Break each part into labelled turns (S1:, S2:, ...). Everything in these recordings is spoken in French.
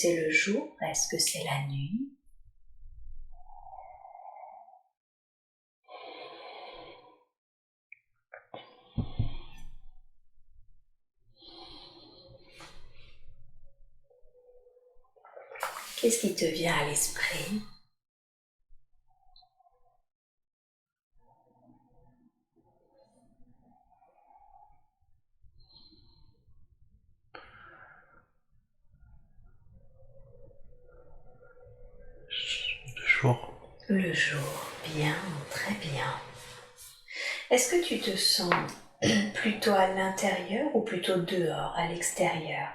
S1: c'est le jour? Est-ce que c'est la nuit? Qu'est-ce qui te vient à l'esprit?
S2: Le jour.
S1: Le jour, bien, très bien. Est-ce que tu te sens plutôt à l'intérieur ou plutôt dehors, à l'extérieur?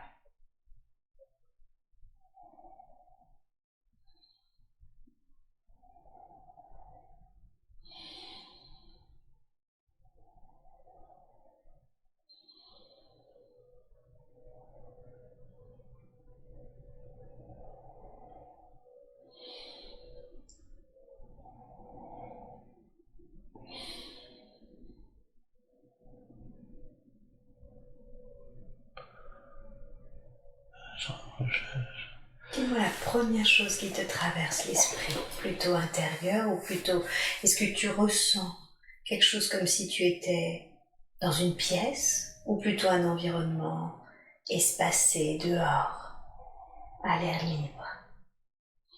S1: Dis-moi la première chose qui te traverse l'esprit, plutôt intérieur ou plutôt... Est-ce que tu ressens quelque chose comme si tu étais dans une pièce ou plutôt un environnement espacé, dehors, à l'air libre?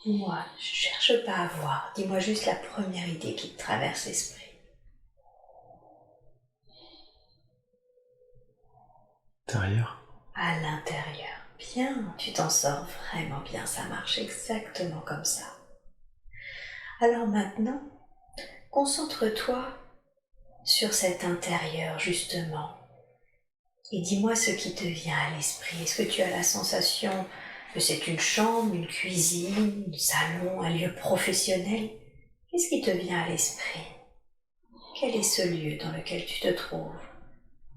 S1: Dis-moi, je cherche pas à voir, dis-moi juste la première idée qui te traverse l'esprit.
S2: Intérieur.
S1: À l'intérieur. Bien, tu t'en sors vraiment bien, ça marche exactement comme ça. Alors maintenant, concentre-toi sur cet intérieur justement et dis-moi ce qui te vient à l'esprit. Est-ce que tu as la sensation que c'est une chambre, une cuisine, un salon, un lieu professionnel? Qu'est-ce qui te vient à l'esprit? Quel est ce lieu dans lequel tu te trouves?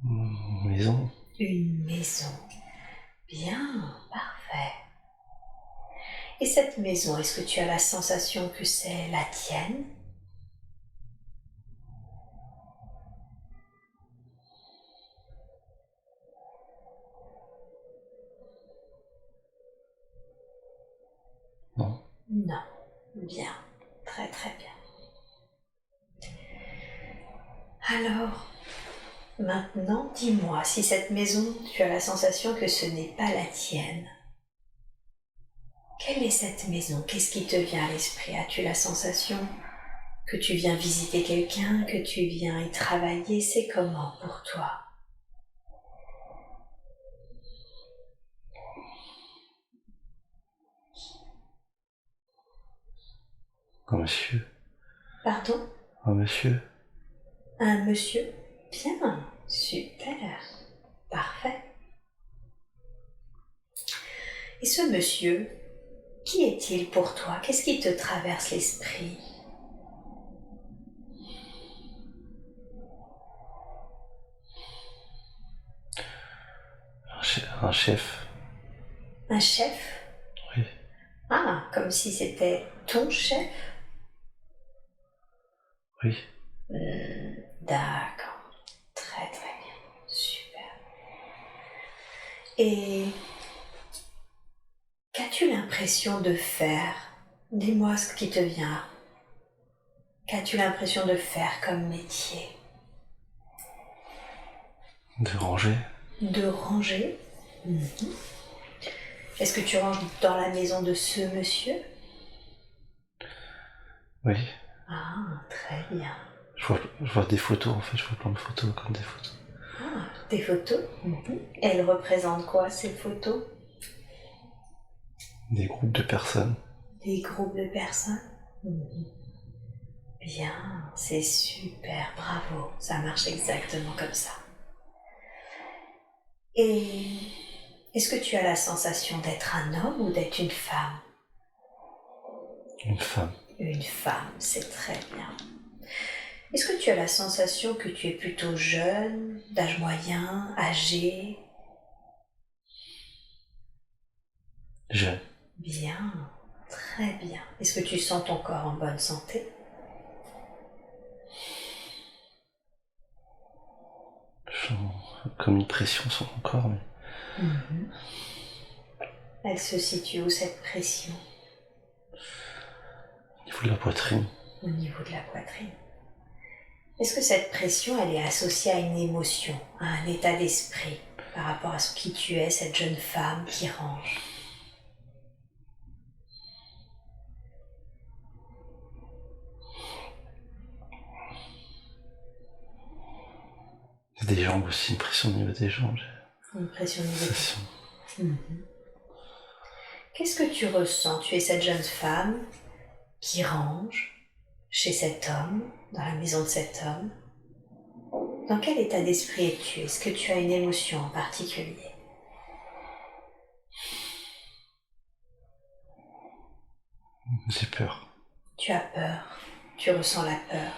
S2: Une maison.
S1: Une maison. Bien, parfait. Et cette maison, est-ce que tu as la sensation que c'est la tienne?
S2: Non.
S1: Non. Bien. Très très bien. Alors, maintenant, dis-moi, si cette maison, tu as la sensation que ce n'est pas la tienne, quelle est cette maison? Qu'est-ce qui te vient à l'esprit? As-tu la sensation que tu viens visiter quelqu'un, que tu viens y travailler? C'est comment pour toi?
S2: Un monsieur.
S1: Pardon?
S2: Un monsieur.
S1: Un monsieur? Bien, super, parfait. Et ce monsieur, qui est-il pour toi? Qu'est-ce qui te traverse l'esprit?
S2: Un chef.
S1: Un chef?
S2: Oui.
S1: Ah, comme si c'était ton chef?
S2: Oui.
S1: D'accord, très très bien, super. Et qu'as-tu l'impression de faire? Dis-moi ce qui te vient. Qu'as-tu l'impression de faire comme métier?
S2: De ranger.
S1: De ranger? Est-ce que tu ranges dans la maison de ce monsieur?
S2: Oui.
S1: Ah, très bien.
S2: Je vois des photos en fait, je vois plein de photos comme des photos.
S1: Ah, des photos? Elles représentent quoi ces photos?
S2: Des groupes de personnes.
S1: Des groupes de personnes? Bien, c'est super, bravo, ça marche exactement comme ça. Et est-ce que tu as la sensation d'être un homme ou d'être une femme?
S2: Une femme.
S1: Une femme, c'est très bien. Est-ce que tu as la sensation que tu es plutôt jeune, d'âge moyen, âgé?
S2: Jeune.
S1: Bien, très bien. Est-ce que tu sens ton corps en bonne santé?
S2: Je sens comme une pression sur mon corps, mais...
S1: Elle se situe où cette pression?
S2: Au niveau de la poitrine.
S1: Au niveau de la poitrine. Est-ce que cette pression, elle est associée à une émotion, à un état d'esprit, par rapport à ce qui tu es, cette jeune femme qui range?
S2: Il y a des jambes aussi, une pression au niveau des jambes.
S1: Une pression au niveau des
S2: Sensation.
S1: jambes. Qu'est-ce que tu ressens? Tu es cette jeune femme qui range chez cet homme, dans la maison de cet homme. Dans quel état d'esprit es-tu? Est-ce que tu as une émotion en particulier?
S2: J'ai peur.
S1: Tu as peur. Tu ressens la peur.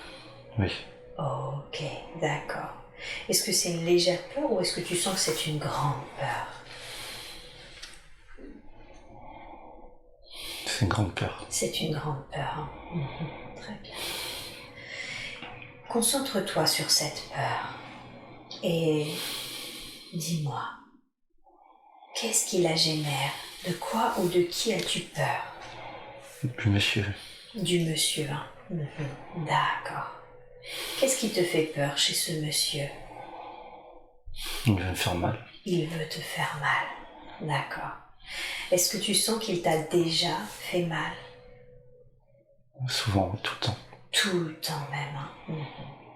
S2: Oui.
S1: Ok, d'accord. Est-ce que c'est une légère peur ou est-ce que tu sens que c'est une grande peur?
S2: C'est une grande peur.
S1: C'est une grande peur. Hein. Très bien. Concentre-toi sur cette peur et dis-moi, qu'est-ce qui la génère? De quoi ou de qui as-tu peur?
S2: Du monsieur.
S1: Du monsieur, hein. D'accord. Qu'est-ce qui te fait peur chez ce monsieur?
S2: Il veut me faire mal.
S1: Il veut te faire mal. D'accord. Est-ce que tu sens qu'il t'a déjà fait mal?
S2: Souvent, tout le temps.
S1: Tout le temps même. Hein.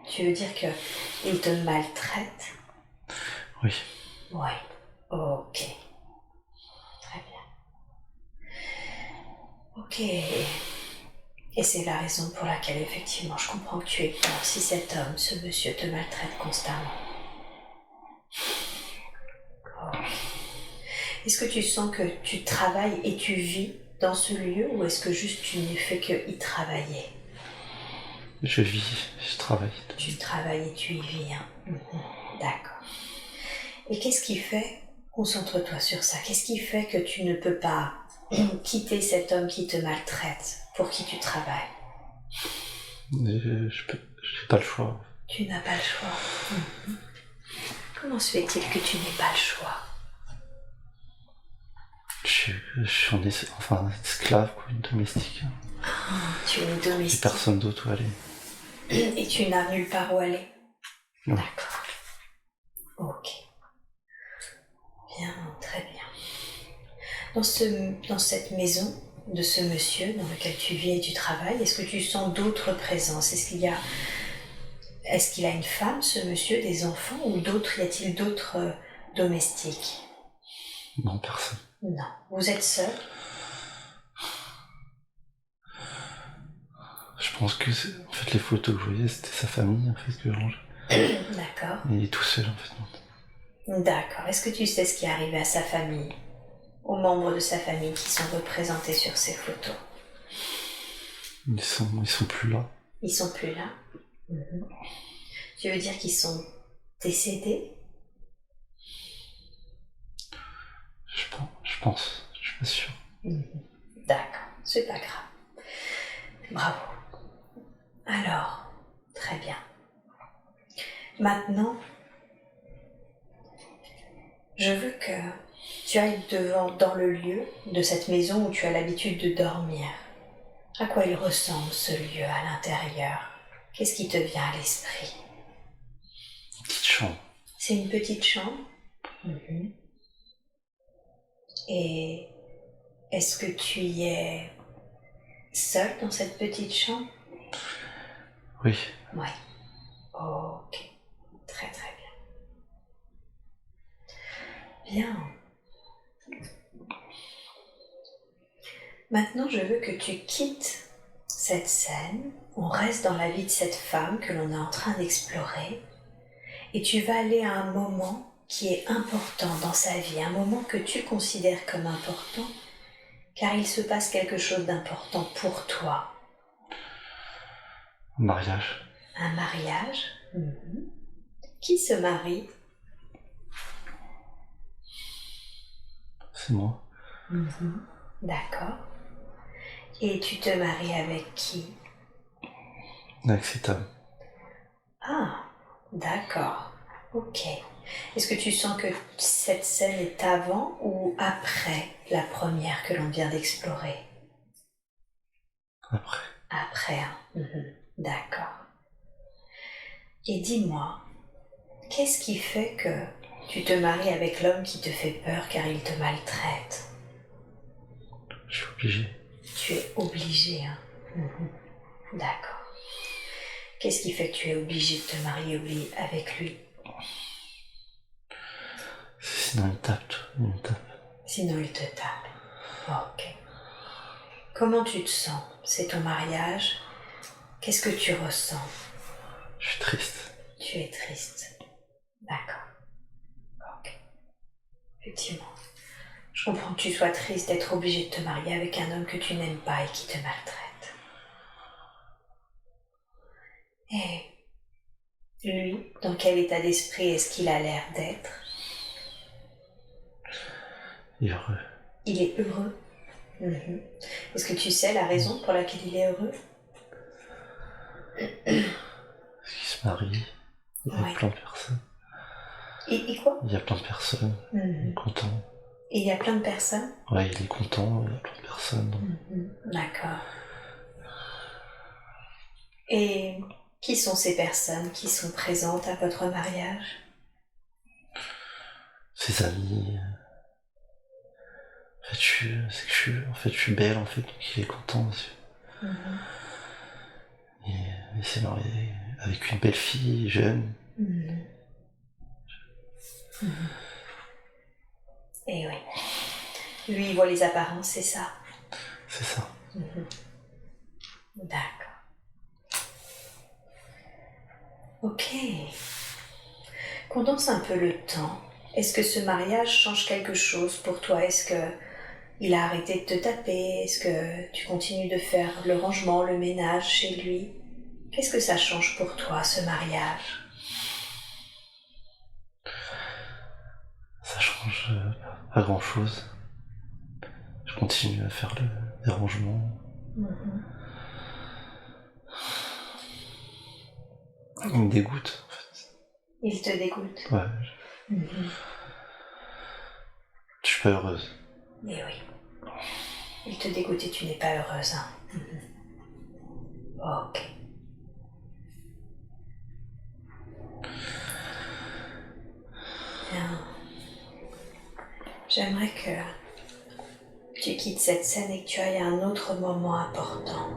S1: Tu veux dire qu'il te maltraite?
S2: Oui.
S1: Oui. Ok. Très bien. Ok. Et c'est la raison pour laquelle, effectivement, je comprends que tu aies peur si cet homme, ce monsieur, te maltraite constamment. Oh. Est-ce que tu sens que tu travailles et tu vis dans ce lieu ou est-ce que juste tu n'es fait que y travailler?
S2: Je vis, je travaille.
S1: Tu travailles et tu y vis, hein. D'accord. Et qu'est-ce qui fait, concentre-toi sur ça, qu'est-ce qui fait que tu ne peux pas quitter cet homme qui te maltraite, pour qui tu travailles?
S2: J'ai pas le choix.
S1: Tu n'as pas le choix. Comment se fait-il que tu n'aies pas le choix?
S2: Je suis esclave, quoi, une domestique.
S1: Tu es une
S2: J'ai
S1: domestique.
S2: personne d'autre où aller.
S1: Et tu n'as nulle part où aller?
S2: Non.
S1: D'accord. Ok. Bien, très bien. Dans cette maison de ce monsieur dans lequel tu vis et tu travailles, est-ce que tu sens d'autres présences? Est-ce qu'il a une femme, ce monsieur, des enfants ou d'autres? Y a-t-il d'autres domestiques?
S2: Non, personne.
S1: Non. Vous êtes seul?
S2: Je pense que en fait les photos que je voyais c'était sa famille en fait que je range.
S1: D'accord.
S2: Et il est tout seul en fait.
S1: D'accord. Est-ce que tu sais ce qui est arrivé à sa famille, aux membres de sa famille qui sont représentés sur ces photos?
S2: Ils sont plus là.
S1: Ils sont plus là. Tu veux dire qu'ils sont décédés?
S2: Je pense. Je suis pas sûr.
S1: D'accord, c'est pas grave. Bravo. Alors, très bien. Maintenant, je veux que tu ailles dans le lieu de cette maison où tu as l'habitude de dormir. À quoi il ressemble ce lieu à l'intérieur? Qu'est-ce qui te vient à l'esprit?
S2: Une petite chambre.
S1: C'est une petite chambre. Et est-ce que tu y es seul dans cette petite chambre?
S2: Oui.
S1: Oui. Ok. Très très bien. Bien. Maintenant, je veux que tu quittes cette scène. On reste dans la vie de cette femme que l'on est en train d'explorer. Et tu vas aller à un moment qui est important dans sa vie, un moment que tu considères comme important, car il se passe quelque chose d'important pour toi.
S2: Un mariage.
S1: Un mariage. Qui se marie?
S2: C'est moi.
S1: D'accord. Et tu te maries avec qui?
S2: Avec cet homme.
S1: Ah, d'accord. Ok. Est-ce que tu sens que cette scène est avant ou après la première que l'on vient d'explorer?
S2: Après.
S1: Après, hein. D'accord. Et dis-moi, qu'est-ce qui fait que tu te maries avec l'homme qui te fait peur car il te maltraite?
S2: Je suis obligé.
S1: Tu es obligé, hein. D'accord. Qu'est-ce qui fait que tu es obligé de te marier avec lui?
S2: Sinon il me tape.
S1: Sinon il te tape. Ok. Comment tu te sens? C'est ton mariage. Qu'est-ce que tu ressens?
S2: Je suis triste.
S1: Tu es triste. D'accord. Ok. Effectivement. Je comprends que tu sois triste d'être obligé de te marier avec un homme que tu n'aimes pas et qui te maltraite. Et lui, dans quel état d'esprit est-ce qu'il a l'air d'être?
S2: Heureux.
S1: Il est heureux. Est-ce que tu sais la raison pour laquelle il est heureux?
S2: Parce qu'il se marie. Il y a plein de personnes.
S1: Et quoi?
S2: Il y a plein de personnes. Il est content.
S1: Et il y a plein de personnes?
S2: Ouais, il est content, il y a plein de personnes.
S1: D'accord. Et qui sont ces personnes qui sont présentes à votre mariage?
S2: Ses amis. En fait, je suis belle, en fait, donc il est content, monsieur. Il s'est marié avec une belle fille, jeune.
S1: Et oui. Lui, il voit les apparences, c'est ça?
S2: C'est ça.
S1: D'accord. Ok. Condense un peu le temps. Est-ce que ce mariage change quelque chose pour toi? Est-ce que il a arrêté de te taper? Est-ce que tu continues de faire le rangement, le ménage chez lui? Qu'est-ce que ça change pour toi, ce mariage?
S2: Ça change pas grand-chose. Je continue à faire les rangements. Il me dégoûte, en fait.
S1: Il te dégoûte?
S2: Ouais. Je suis pas heureuse.
S1: Mais oui. Il te dégoûte et tu n'es pas heureuse, hein. Ok. Bien. J'aimerais que tu quittes cette scène et que tu ailles à un autre moment important.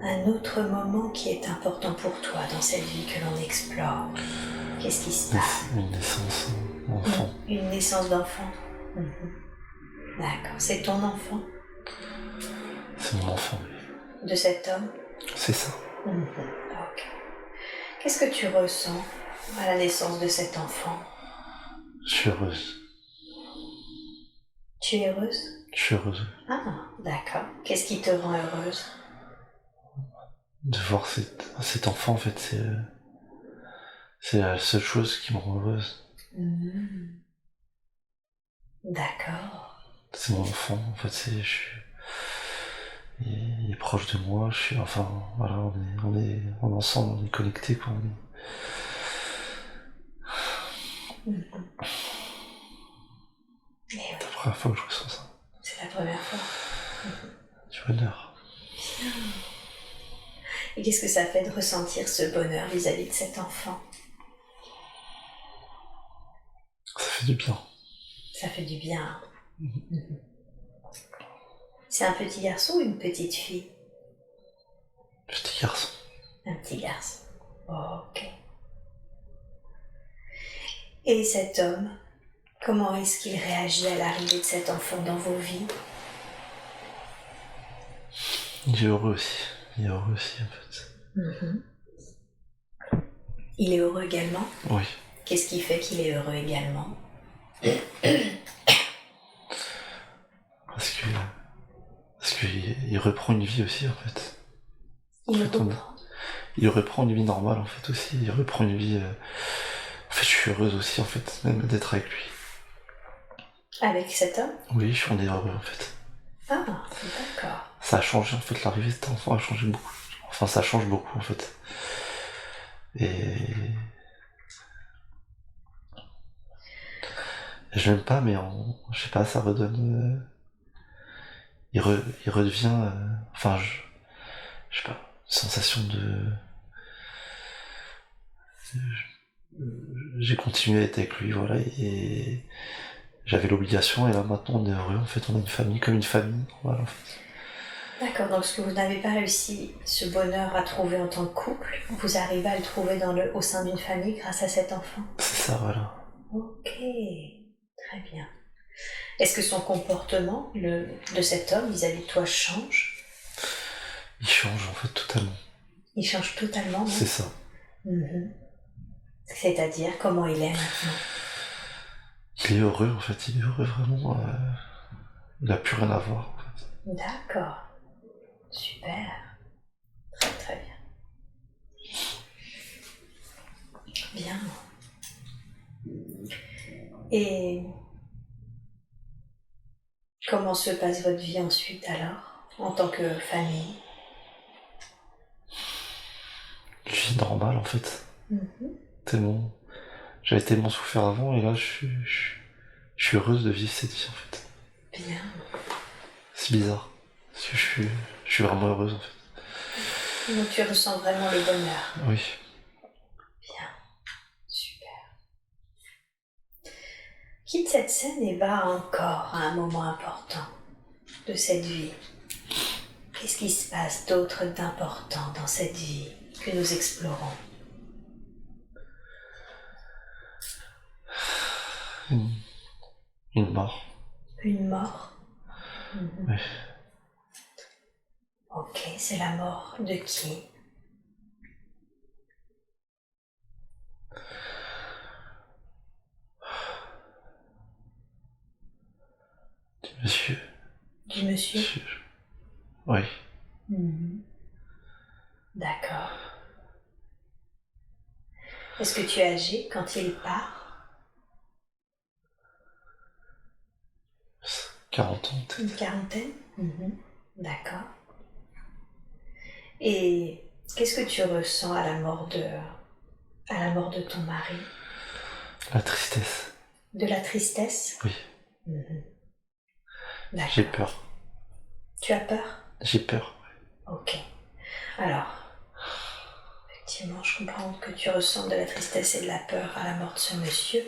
S1: Un autre moment qui est important pour toi dans cette vie que l'on explore. Qu'est-ce qui se passe?
S2: Une naissance d'enfant.
S1: Une naissance d'enfant. D'accord. C'est ton enfant?
S2: C'est mon enfant.
S1: De cet homme?
S2: C'est ça.
S1: Ok. Qu'est-ce que tu ressens à la naissance de cet enfant?
S2: Je suis heureuse.
S1: Tu es heureuse?
S2: Je suis heureuse.
S1: Ah, d'accord. Qu'est-ce qui te rend heureuse?
S2: De voir cet enfant, en fait, c'est la seule chose qui me rend heureuse.
S1: D'accord.
S2: C'est mon enfant, en fait, il est proche de moi, enfin, voilà, on est ensemble, on est connectés, quoi.
S1: Et
S2: C'est la première fois que je ressens ça.
S1: c'est la première fois.
S2: Du bonheur.
S1: Bien. Et qu'est-ce que ça fait de ressentir ce bonheur vis-à-vis de cet enfant?
S2: Ça fait du bien.
S1: Ça fait du bien. C'est un petit garçon ou une petite fille?
S2: Petit garçon.
S1: Un petit garçon. Ok. Et cet homme, comment est-ce qu'il réagit à l'arrivée de cet enfant dans vos vies?
S2: Il est heureux aussi. Il est heureux aussi, en fait.
S1: Il est heureux également?
S2: Oui.
S1: Qu'est-ce qui fait qu'il est heureux également?
S2: Parce qu'il reprend une vie aussi, en fait. Il reprend une vie normale, en fait, aussi. Il reprend une vie... En fait, je suis heureuse aussi, en fait, même d'être avec lui.
S1: Avec cet homme?
S2: Oui, on est heureux, en fait.
S1: Ah, d'accord.
S2: Ça a changé, en fait, l'arrivée de cet enfant a changé beaucoup. Enfin, ça change beaucoup, en fait. Et... Je l'aime pas, mais je sais pas, ça redonne. Il redevient. Enfin, je sais pas, sensation de. J'ai continué à être avec lui, voilà, et j'avais l'obligation, et là maintenant on est heureux, en fait, on a une famille comme une famille, voilà. En fait.
S1: D'accord, donc ce que vous n'avez pas réussi, ce bonheur à trouver en tant que couple, vous arrivez à le trouver au sein d'une famille grâce à cet enfant.
S2: C'est ça, voilà.
S1: Ok, très bien. Est-ce que son comportement de cet homme vis-à-vis de toi change?
S2: Il change en fait totalement.
S1: Il change totalement, non?
S2: C'est ça.
S1: Mhm. C'est-à-dire, comment il est maintenant?
S2: Il est heureux en fait, il est heureux vraiment. Il a plus rien à voir en fait.
S1: D'accord, super, très très bien. Bien. Et comment se passe votre vie ensuite alors, en tant que famille?
S2: Une vie normale en fait.
S1: Mhm.
S2: Tellement. J'avais tellement souffert avant et là je suis heureuse de vivre cette vie en fait.
S1: Bien.
S2: C'est bizarre. Parce que je suis vraiment heureuse en fait.
S1: Donc tu ressens vraiment le bonheur.
S2: Oui.
S1: Bien, super. Quitte cette scène et va encore à un moment important de cette vie. Qu'est-ce qui se passe d'autre d'important dans cette vie que nous explorons?
S2: Une mort.
S1: Une mort. Mhm.
S2: Oui.
S1: Ok, c'est la mort de qui?
S2: Monsieur.
S1: Du monsieur?
S2: Monsieur. Oui.
S1: Mhm. D'accord. Est-ce que tu es âgé quand il part?
S2: 40 ans
S1: Une
S2: peut-être.
S1: quarantaine? Mhm. D'accord. Et qu'est-ce que tu ressens à la mort de ton mari?
S2: La tristesse.
S1: De la tristesse?
S2: Oui.
S1: Mhm.
S2: J'ai
S1: D'accord.
S2: peur.
S1: Tu as peur?
S2: J'ai peur.
S1: Ok. Alors, effectivement, je comprends que tu ressens de la tristesse et de la peur à la mort de ce monsieur.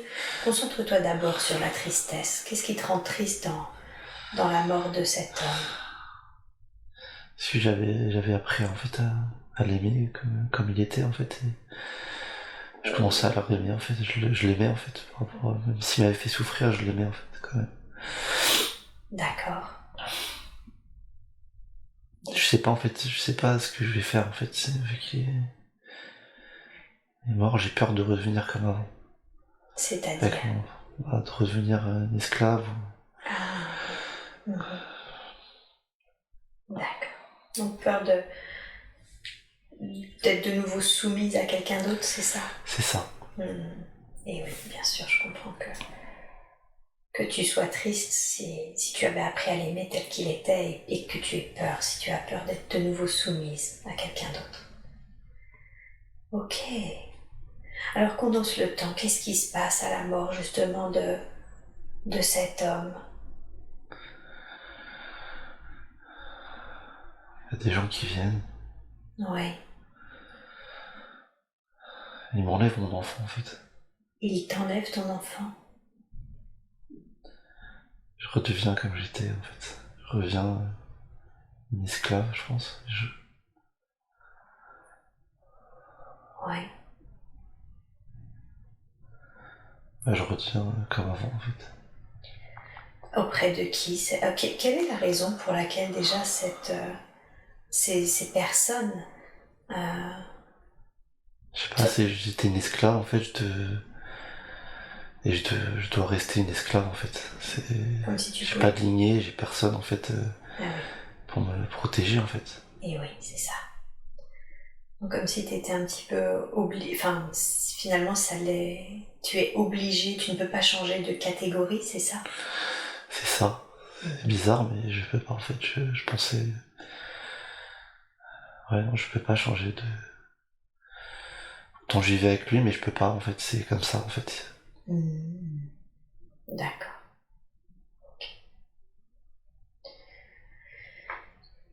S1: Concentre-toi d'abord sur la tristesse. Qu'est-ce qui te rend triste dans la mort de cet homme?
S2: Parce que j'avais appris en fait à l'aimer comme il était en fait. Et je commençais à l'aimer en fait. Je l'aimais en fait. Même s'il m'avait fait souffrir, je l'aimais en fait quand même.
S1: D'accord.
S2: Je sais pas en fait. Je sais pas ce que je vais faire en fait. Vu qu'il est mort, j'ai peur de revenir comme avant.
S1: C'est-à-dire?
S2: De redevenir un esclave.
S1: Ah, mhm. D'accord. Donc peur d'être de nouveau soumise à quelqu'un d'autre, c'est ça?
S2: C'est ça.
S1: Et oui, bien sûr, je comprends que tu sois triste si tu avais appris à l'aimer tel qu'il était et que tu aies peur, si tu as peur d'être de nouveau soumise à quelqu'un d'autre. Ok. Alors condense le temps. Qu'est-ce qui se passe à la mort justement de cet homme?
S2: Il y a des gens qui viennent.
S1: Oui.
S2: Ils m'enlèvent mon enfant en fait.
S1: Il t'enlève ton enfant.
S2: Je redeviens comme j'étais en fait. Je reviens une esclave, je pense.
S1: Oui.
S2: Je redeviens comme avant en fait.
S1: Auprès de qui? Quelle est la raison pour laquelle déjà ces personnes...
S2: Je sais pas, j'étais une esclave en fait, et je dois rester une esclave en fait.
S1: comme si tu
S2: J'ai
S1: pouvais...
S2: pas de lignée, j'ai personne en fait
S1: Ah oui.
S2: pour me protéger en fait.
S1: Et oui, c'est ça. Donc comme si tu étais un petit peu obligé, enfin finalement tu es obligé, tu ne peux pas changer de catégorie, c'est ça?
S2: C'est ça. C'est bizarre, mais je peux pas en fait. Je pensais, ouais, non, je peux pas changer de. Pourtant j'y vais avec lui, mais je peux pas en fait. C'est comme ça en fait.
S1: Mmh. D'accord.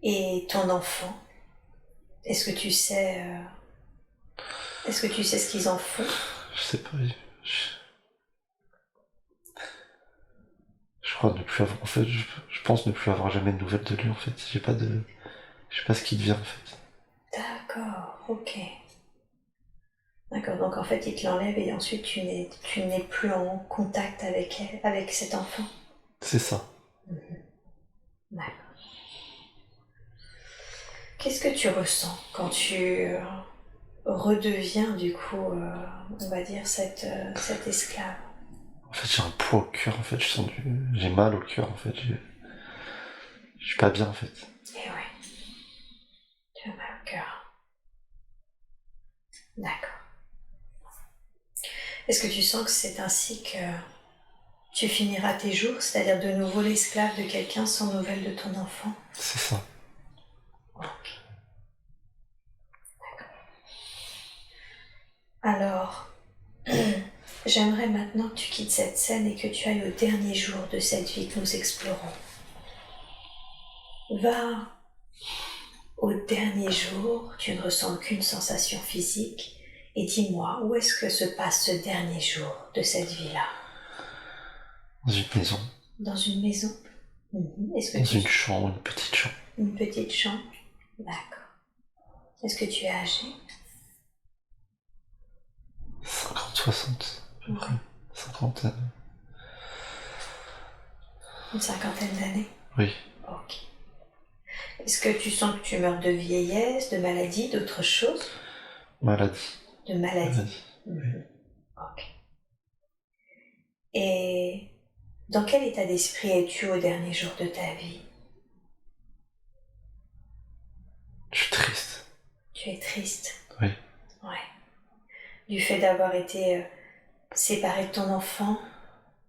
S1: Et ton enfant, est-ce que tu sais, ce qu'ils en font?
S2: Je sais pas. Je crois ne plus avoir. En fait, je pense ne plus avoir jamais de nouvelles de lui. En fait, j'ai pas de. Je sais pas ce qui devient en fait.
S1: D'accord, ok. D'accord, donc en fait, il te l'enlève et ensuite tu n'es plus en contact avec cet enfant.
S2: C'est ça.
S1: D'accord. Qu'est-ce que tu ressens quand tu redeviens du coup, on va dire, cette esclave?
S2: En fait, j'ai un poids au cœur. En fait, j'ai mal au cœur. En fait, je suis pas bien en fait.
S1: Eh ouais, tu as mal au cœur. D'accord. Est-ce que tu sens que c'est ainsi que tu finiras tes jours, c'est-à-dire de nouveau l'esclave de quelqu'un sans nouvelles de ton enfant?
S2: C'est ça.
S1: Ok. Alors, j'aimerais maintenant que tu quittes cette scène et que tu ailles au dernier jour de cette vie que nous explorons. Va au dernier jour, tu ne ressens qu'une sensation physique, et dis-moi, où est-ce que se passe ce dernier jour de cette vie-là?
S2: Dans une maison.
S1: Dans une maison? Est-ce que
S2: Dans une chambre, une petite chambre.
S1: Une petite chambre? D'accord. Est-ce que tu es âgé?
S2: 50, 60, à peu près. Cinquantaine.
S1: Une cinquantaine d'années?
S2: Oui.
S1: Ok. Est-ce que tu sens que tu meurs de vieillesse, de maladie, d'autre chose?
S2: Maladie.
S1: De maladie.
S2: Oui.
S1: Ok. Et dans quel état d'esprit es-tu au dernier jour de ta vie?
S2: Je suis triste.
S1: Tu es triste?
S2: Oui.
S1: Ouais. Du fait d'avoir été séparé de ton enfant,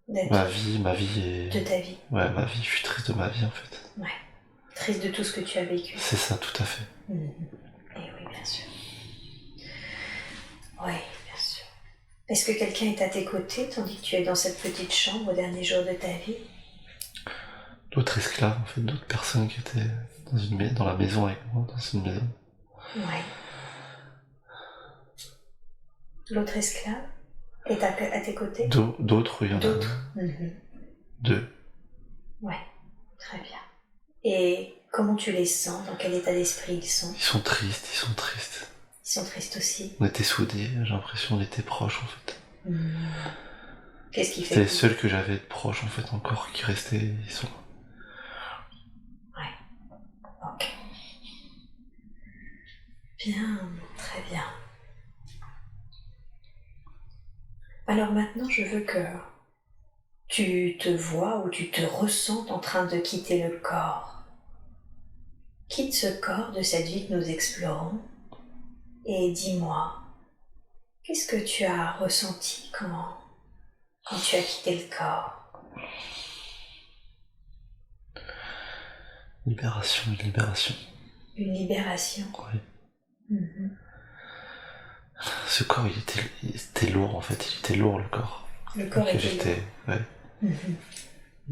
S2: Ma vie est...
S1: de ta vie.
S2: Ouais, ma vie, je suis triste de ma vie en fait.
S1: Ouais. Triste de tout ce que tu as vécu.
S2: C'est ça, tout à fait.
S1: Et oui, bien sûr. Oui, bien sûr. Est-ce que quelqu'un est à tes côtés tandis que tu es dans cette petite chambre au dernier jour de ta vie?
S2: D'autres esclaves, en fait, d'autres personnes qui étaient dans la maison avec moi, dans une maison.
S1: Ouais. L'autre esclave est à tes côtés?
S2: D'autres, oui, il y en a
S1: D'autres?
S2: deux.
S1: Ouais, très bien. Et comment tu les sens? Dans quel état d'esprit ils sont?
S2: Ils sont tristes.
S1: Ils sont tristes aussi.
S2: On était soudés, j'ai l'impression qu'on était proches en fait.
S1: Qu'est-ce qui fait
S2: C'était les seuls que j'avais de proches en fait encore qui restaient, ils sont...
S1: Ouais, ok. Bien, très bien. Alors maintenant, je veux que tu te vois ou tu te ressentes en train de quitter le corps. Quitte ce corps de cette vie que nous explorons et dis-moi, qu'est-ce que tu as ressenti quand tu as quitté le corps?
S2: Libération.
S1: Une libération?
S2: Oui. Ce corps, il était lourd en fait, il était lourd le corps.
S1: Le corps était lourd.
S2: Ouais.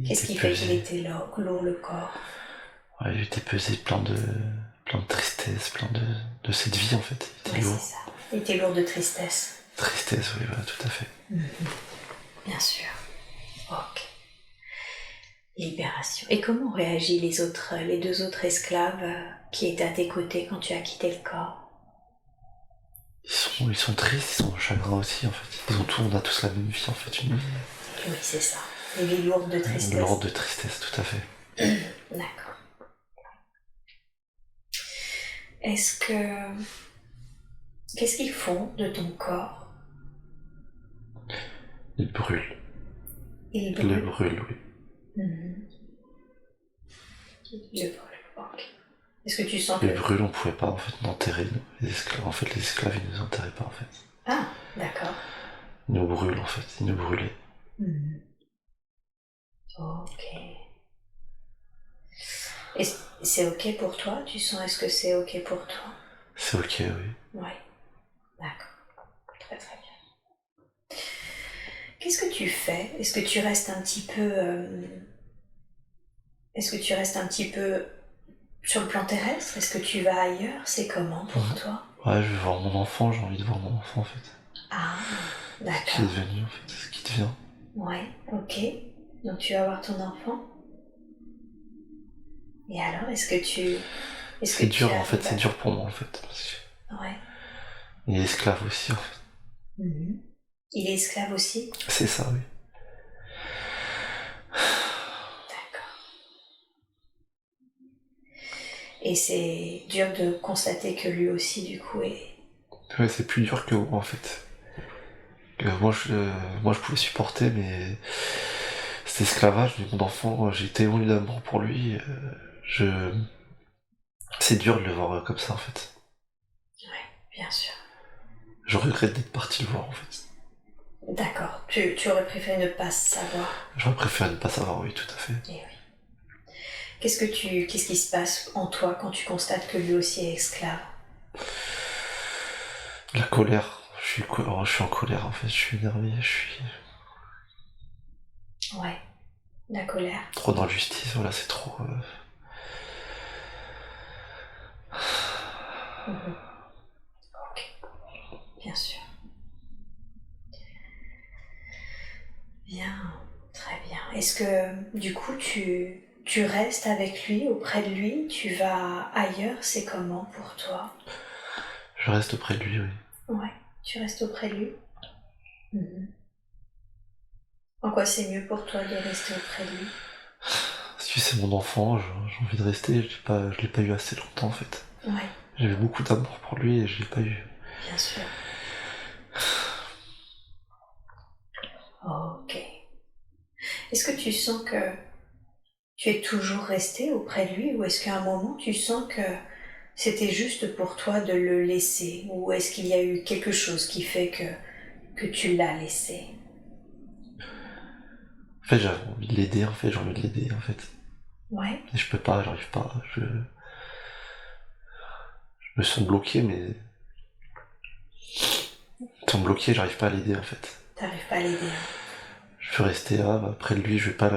S1: Qu'est-ce qui fait qu'il était lourd le corps?
S2: Ouais, il était pesé plein de tristesse, plein de cette vie en fait. Il était lourd.
S1: C'est ça. Il était lourd de tristesse.
S2: Tristesse, oui, voilà, tout à fait.
S1: Bien sûr. Ok. Libération. Et comment ont réagi les deux autres esclaves qui étaient à tes côtés quand tu as quitté le corps?
S2: Ils sont tristes, ils sont chagrins aussi en fait. On a tous la même vie en fait, une vie.
S1: Oui, c'est ça. Une vie lourde de tristesse.
S2: Lourde de tristesse, tout à fait.
S1: D'accord. Qu'est-ce qu'ils font de ton corps?
S2: Ils brûlent.
S1: Ils
S2: le brûlent, oui.
S1: Ils le brûlent, ok. Est-ce que tu sens
S2: les brûles, on pouvait pas en fait l'enterrer, les esclaves. En fait, les esclaves, ils nous enterraient pas en fait.
S1: Ah, d'accord.
S2: Ils nous brûlent en fait, ils nous brûlaient.
S1: Ok. Et c'est ok pour toi? Est-ce que c'est ok pour toi?
S2: C'est ok, oui.
S1: Oui, d'accord. Très très bien. Qu'est-ce que tu fais? Est-ce que tu restes un petit peu Sur le plan terrestre, est-ce que tu vas ailleurs? C'est comment pour
S2: Ouais.
S1: toi?
S2: Ouais, je veux voir mon enfant, j'ai envie de voir mon enfant en fait.
S1: Ah,
S2: Ce qui est
S1: d'accord.
S2: devenu en fait, ce qui devient.
S1: Ouais, ok. Donc tu vas voir ton enfant. Et alors, est-ce
S2: C'est
S1: que tu
S2: dur en fait,
S1: arrives
S2: c'est dur pour moi en fait. Parce
S1: Ouais.
S2: qu'il est esclave aussi en fait.
S1: Mhm. Il est esclave aussi?
S2: C'est ça, oui.
S1: D'accord. Et c'est dur de constater que lui aussi, du coup, est...
S2: Ouais, c'est plus dur que moi en fait. Moi je pouvais supporter, mais cet esclavage, mais mon enfant, j'ai tellement eu d'amour pour lui. Je... C'est dur de le voir comme ça en fait.
S1: Ouais, bien sûr.
S2: Je regrette d'être parti le voir en fait.
S1: D'accord. Tu aurais préféré ne pas savoir.
S2: J'aurais préféré ne pas savoir, oui, tout à fait.
S1: Eh oui. Qu'est-ce qui se passe en toi quand tu constates que lui aussi est esclave?
S2: La colère, je suis en colère en fait, je suis énervé, je suis
S1: Ouais, la colère.
S2: trop dans l'injustice, voilà, c'est trop...
S1: Mhm. Ok, bien sûr. Bien, très bien. Est-ce que du coup tu restes avec lui, auprès de lui, tu vas ailleurs, c'est comment pour toi?
S2: Je reste auprès de lui, oui.
S1: Ouais, tu restes auprès de lui. Mhm. En quoi c'est mieux pour toi de rester auprès de lui?
S2: Si c'est mon enfant, j'ai envie de rester, je l'ai pas eu assez longtemps en fait.
S1: Ouais,
S2: J'avais beaucoup d'amour pour lui et je l'ai pas eu.
S1: bien sûr. Ok. Est-ce que tu sens que tu es toujours resté auprès de lui ou est-ce qu'à un moment tu sens que c'était juste pour toi de le laisser ou est-ce qu'il y a eu quelque chose qui fait que tu l'as laissé?
S2: En fait, j'avais envie de l'aider, en fait, j'ai envie de l'aider, en fait.
S1: Ouais,
S2: Et je peux pas, j'arrive pas, je me sens bloqué, mais... Étant bloqué, j'arrive pas à l'aider, en fait.
S1: t'arrives pas à l'aider, hein.
S2: Je veux rester là, près de lui, je veux pas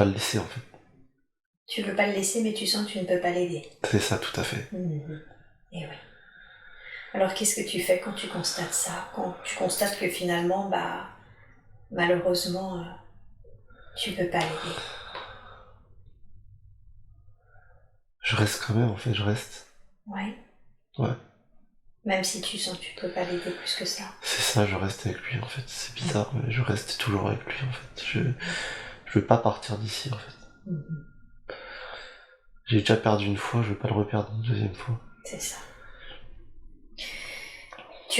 S2: le laisser, en fait.
S1: Tu veux pas le laisser mais tu sens que tu ne peux pas l'aider.
S2: C'est ça, tout à fait.
S1: Mhm. Et oui. Alors qu'est-ce que tu fais quand tu constates ça? Quand tu constates que finalement, malheureusement, tu peux pas l'aider.
S2: Je reste quand même, en fait, je reste.
S1: Ouais.
S2: Ouais,
S1: Même si tu sens que tu peux pas l'aider plus que ça.
S2: c'est ça, je reste avec lui, en fait. C'est bizarre, mais je reste toujours avec lui, en fait. Je veux pas partir d'ici, en fait.
S1: Mhm.
S2: J'ai déjà perdu une fois, je veux pas le reperdre une deuxième fois.
S1: C'est ça.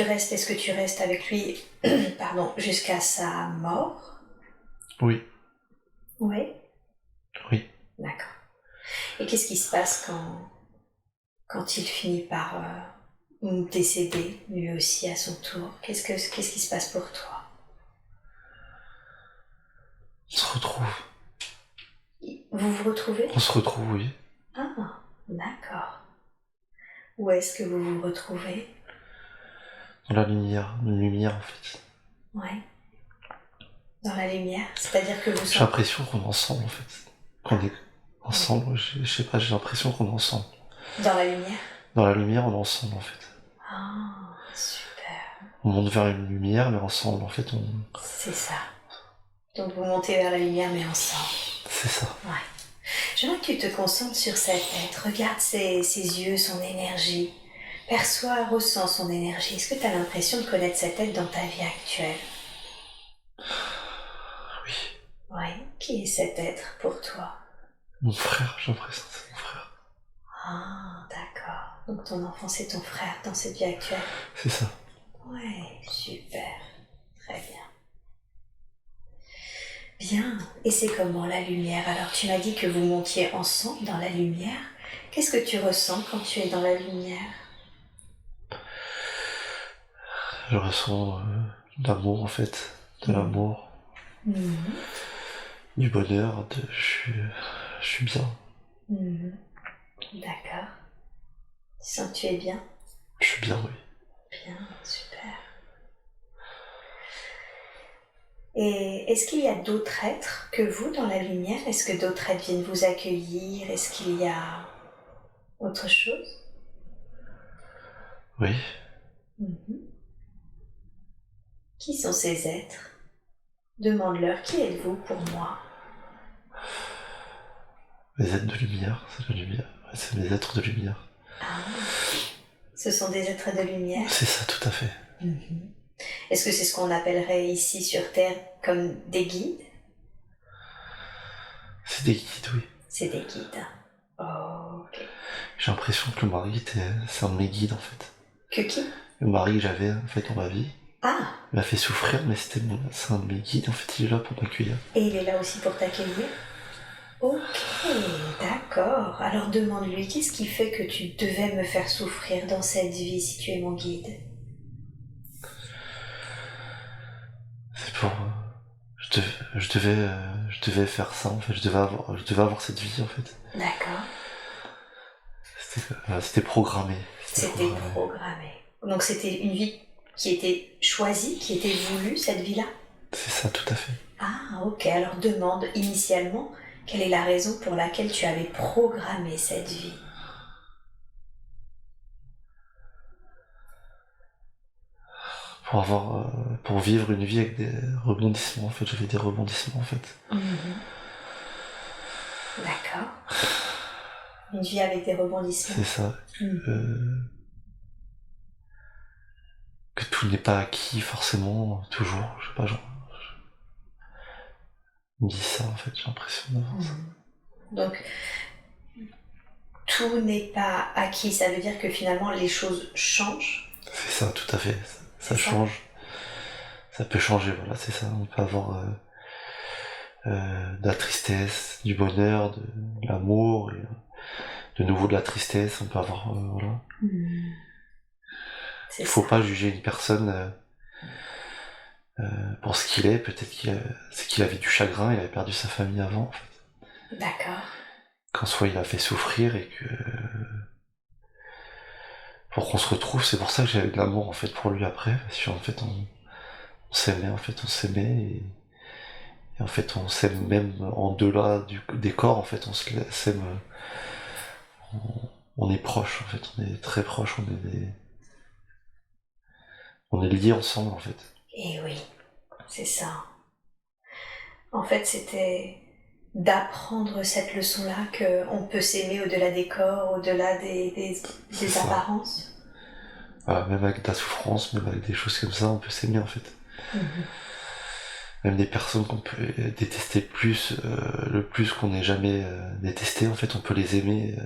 S1: Est-ce que tu restes avec lui, pardon, jusqu'à sa mort?
S2: Oui,
S1: Oui.
S2: oui.
S1: D'accord. Et qu'est-ce qui se passe quand il finit par décéder, lui aussi à son tour? Qu'est-ce qui se passe pour toi?
S2: On se retrouve.
S1: Vous vous retrouvez?
S2: On se retrouve, oui.
S1: Ah, d'accord. Où est-ce que vous vous retrouvez?
S2: Dans la lumière, une lumière, en fait.
S1: Ouais. Dans la lumière, c'est-à-dire que vous
S2: J'ai
S1: sentez...
S2: l'impression qu'on est ensemble, en fait. Qu'on est ensemble, je sais pas, j'ai l'impression qu'on est ensemble.
S1: Dans la lumière?
S2: Dans la lumière, on est ensemble, en fait.
S1: Ah, super.
S2: On monte vers une lumière, mais ensemble, en fait,
S1: C'est ça. Donc vous montez vers la lumière, mais ensemble.
S2: c'est ça.
S1: Ouais. J'aimerais que tu te concentres sur cette tête. Regarde ses yeux, son énergie. Perçois, ressens son énergie. Est-ce que tu as l'impression de connaître cette tête dans ta vie actuelle?
S2: Oui.
S1: Oui. Qui est cet être pour toi?
S2: Mon frère, j'ai l'impression que c'est mon frère.
S1: Ah, d'accord. Donc ton enfant, c'est ton frère dans cette vie actuelle?
S2: C'est ça.
S1: Ouais, super. Très bien. Bien. Et c'est comment la lumière? Alors tu m'as dit que vous montiez ensemble dans la lumière. Qu'est-ce que tu ressens quand tu es dans la lumière?
S2: Je ressens de l'amour, en fait. De l'amour,
S1: Mhm.
S2: du bonheur, je suis bien.
S1: Mhm. D'accord. Tu sens que tu es bien?
S2: Je suis bien, oui.
S1: Bien, super. Et est-ce qu'il y a d'autres êtres que vous dans la lumière? Est-ce que d'autres êtres viennent vous accueillir? Est-ce qu'il y a Autre chose?
S2: Oui,
S1: Mhm. Qui sont ces êtres? Demande-leur qui êtes-vous pour moi?
S2: les êtres de lumière, c'est la lumière. Ouais, c'est mes êtres de lumière.
S1: Ah, ce sont des êtres de lumière.
S2: C'est ça, tout à fait.
S1: Mhm. Est-ce que c'est ce qu'on appellerait ici sur Terre comme des guides?
S2: C'est des guides, oui.
S1: C'est des guides. Oh, ok.
S2: J'ai l'impression que le mari, c'est un de mes guides, en fait.
S1: Que qui?
S2: Le mari que j'avais, en fait, dans ma vie,
S1: Ah,
S2: il m'a fait souffrir, mais c'est un de mes guides, en fait, il est là pour m'accueillir.
S1: et il est là aussi pour t'accueillir? Ok, d'accord. Alors demande-lui, qu'est-ce qui fait que tu devais me faire souffrir dans cette vie si tu es mon guide?
S2: C'est pour... je devais faire ça, en fait, je devais avoir cette vie, en fait.
S1: D'accord.
S2: C'était programmé.
S1: C'était programmé. Donc c'était une vie qui était choisie, qui était voulue, cette vie-là?
S2: C'est ça, tout à fait.
S1: Ah, ok. Alors demande initialement quelle est la raison pour laquelle tu avais programmé cette vie.
S2: Pour vivre une vie avec des rebondissements, en fait, j'avais des rebondissements, en fait.
S1: D'accord. Une vie avec des rebondissements.
S2: C'est ça. Que tout n'est pas acquis, forcément, toujours, je sais pas, genre... Il me dit ça, en fait, j'ai l'impression d'avoir ça.
S1: Donc, tout n'est pas acquis, ça veut dire que finalement les choses changent.
S2: C'est ça, tout à fait. Ça change. Ça peut changer, voilà, c'est ça. On peut avoir de la tristesse, du bonheur, de l'amour, et de nouveau de la tristesse. On peut avoir, voilà. Il faut pas juger une personne pour ce qu'il est. Peut-être c'est qu'il avait du chagrin, il avait perdu sa famille avant, en fait.
S1: D'accord.
S2: Qu'en soit il a fait souffrir et que pour qu'on se retrouve, c'est pour ça que j'avais de l'amour en fait pour lui après, parce qu'en fait on s'aimait, et en fait on s'aime même en delà des corps, en fait on s'aime, on est proches, en fait, on est très proches, on est liés ensemble, en fait.
S1: Et oui, c'est ça. En fait, c'était d'apprendre cette leçon-là qu'on peut s'aimer au-delà des corps, au-delà des apparences.
S2: Voilà, même avec de la souffrance, même avec des choses comme ça, on peut s'aimer, en fait. Même des personnes qu'on peut détester le plus qu'on n'ait jamais détesté, en fait, on peut les aimer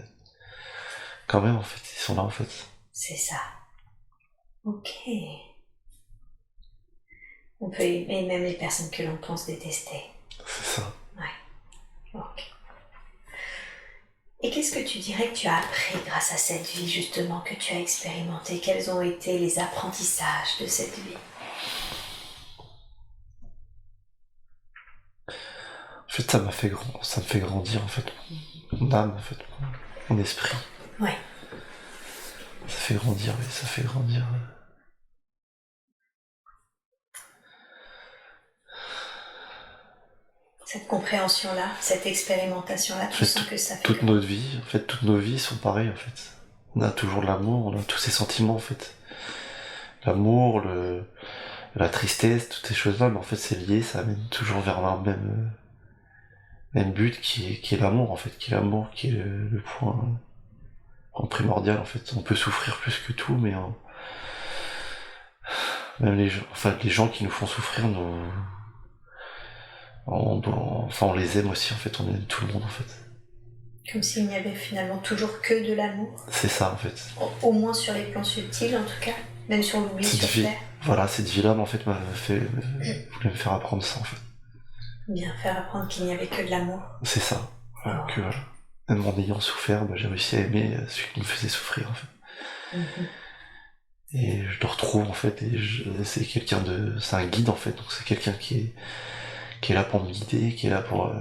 S2: quand même, en fait, ils sont là, en fait.
S1: C'est ça. Ok. On peut aimer même les personnes que l'on pense détester.
S2: C'est ça.
S1: Ouais. Ok. Et qu'est-ce que tu dirais que tu as appris grâce à cette vie, justement, que tu as expérimenté? Quels ont été les apprentissages de cette vie?
S2: En fait, ça me fait grandir, en fait, mon âme, en fait, mon esprit.
S1: Ouais.
S2: Ça fait grandir, oui, ça fait grandir.
S1: Cette compréhension-là, cette expérimentation-là, tu sens que ça fait...
S2: Toutes nos vies sont pareilles, en fait. On a toujours l'amour, on a tous ces sentiments, en fait. L'amour, la tristesse, toutes ces choses-là, mais en fait, c'est lié, ça amène toujours vers un même but qui est l'amour, en fait, qui est le point primordial, en fait. On peut souffrir plus que tout, mais même les gens qui nous font souffrir, on les aime aussi, en fait, on aime tout le monde, en fait.
S1: Comme s'il n'y avait finalement toujours que de l'amour.
S2: C'est ça, en fait.
S1: Au moins sur les plans subtils, en tout cas. Même sur l'oubli sur Terre.
S2: Voilà, cette vie-là, en fait, voulait me faire apprendre ça, en fait.
S1: Bien faire apprendre qu'il n'y avait que de l'amour.
S2: C'est ça. Voilà, que même en ayant souffert, j'ai réussi à aimer celui qui me faisait souffrir, en fait. Et je le retrouve, en fait, et c'est un guide, en fait, donc c'est quelqu'un qui est là pour me guider, qui est là pour...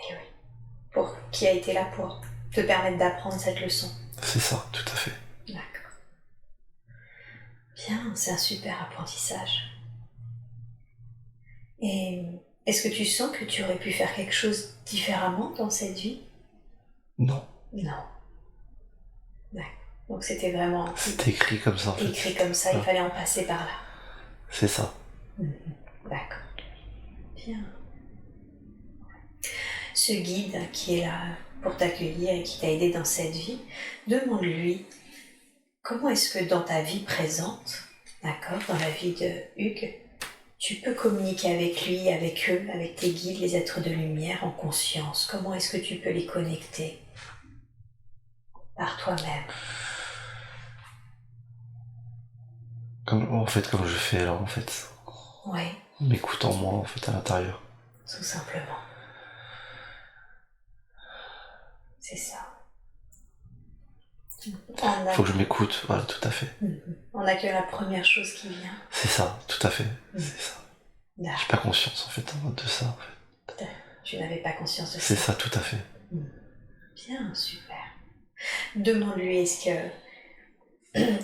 S1: Et oui. Qui a été là pour te permettre d'apprendre cette leçon.
S2: C'est ça, tout à fait.
S1: D'accord. Bien, c'est un super apprentissage. Et Est-ce que tu sens que tu aurais pu faire quelque chose différemment dans cette vie?
S2: Non.
S1: Non. D'accord. Donc c'était vraiment
S2: C'était écrit comme ça en fait.
S1: écrit comme ça, il fallait en passer par là.
S2: C'est ça.
S1: D'accord. Bien. Ce guide qui est là pour t'accueillir et qui t'a aidé dans cette vie, demande-lui comment est-ce que dans ta vie présente, d'accord, dans la vie de Hugues, tu peux communiquer avec lui, avec eux, avec tes guides, les êtres de lumière en conscience. Comment est-ce que tu peux les connecter par toi-même?
S2: En fait, comme je fais là, en fait.
S1: Oui.
S2: En m'écoutant moi, en fait, à l'intérieur.
S1: Tout simplement. C'est ça.
S2: Faut que je m'écoute, voilà, tout à fait.
S1: On n'a que la première chose qui vient.
S2: C'est ça, tout à fait. C'est ça. J'ai pas conscience, en fait, de ça, en fait.
S1: Tu n'avais pas conscience de ça.
S2: C'est ça, tout à fait.
S1: Bien, super. Demande-lui, est-ce que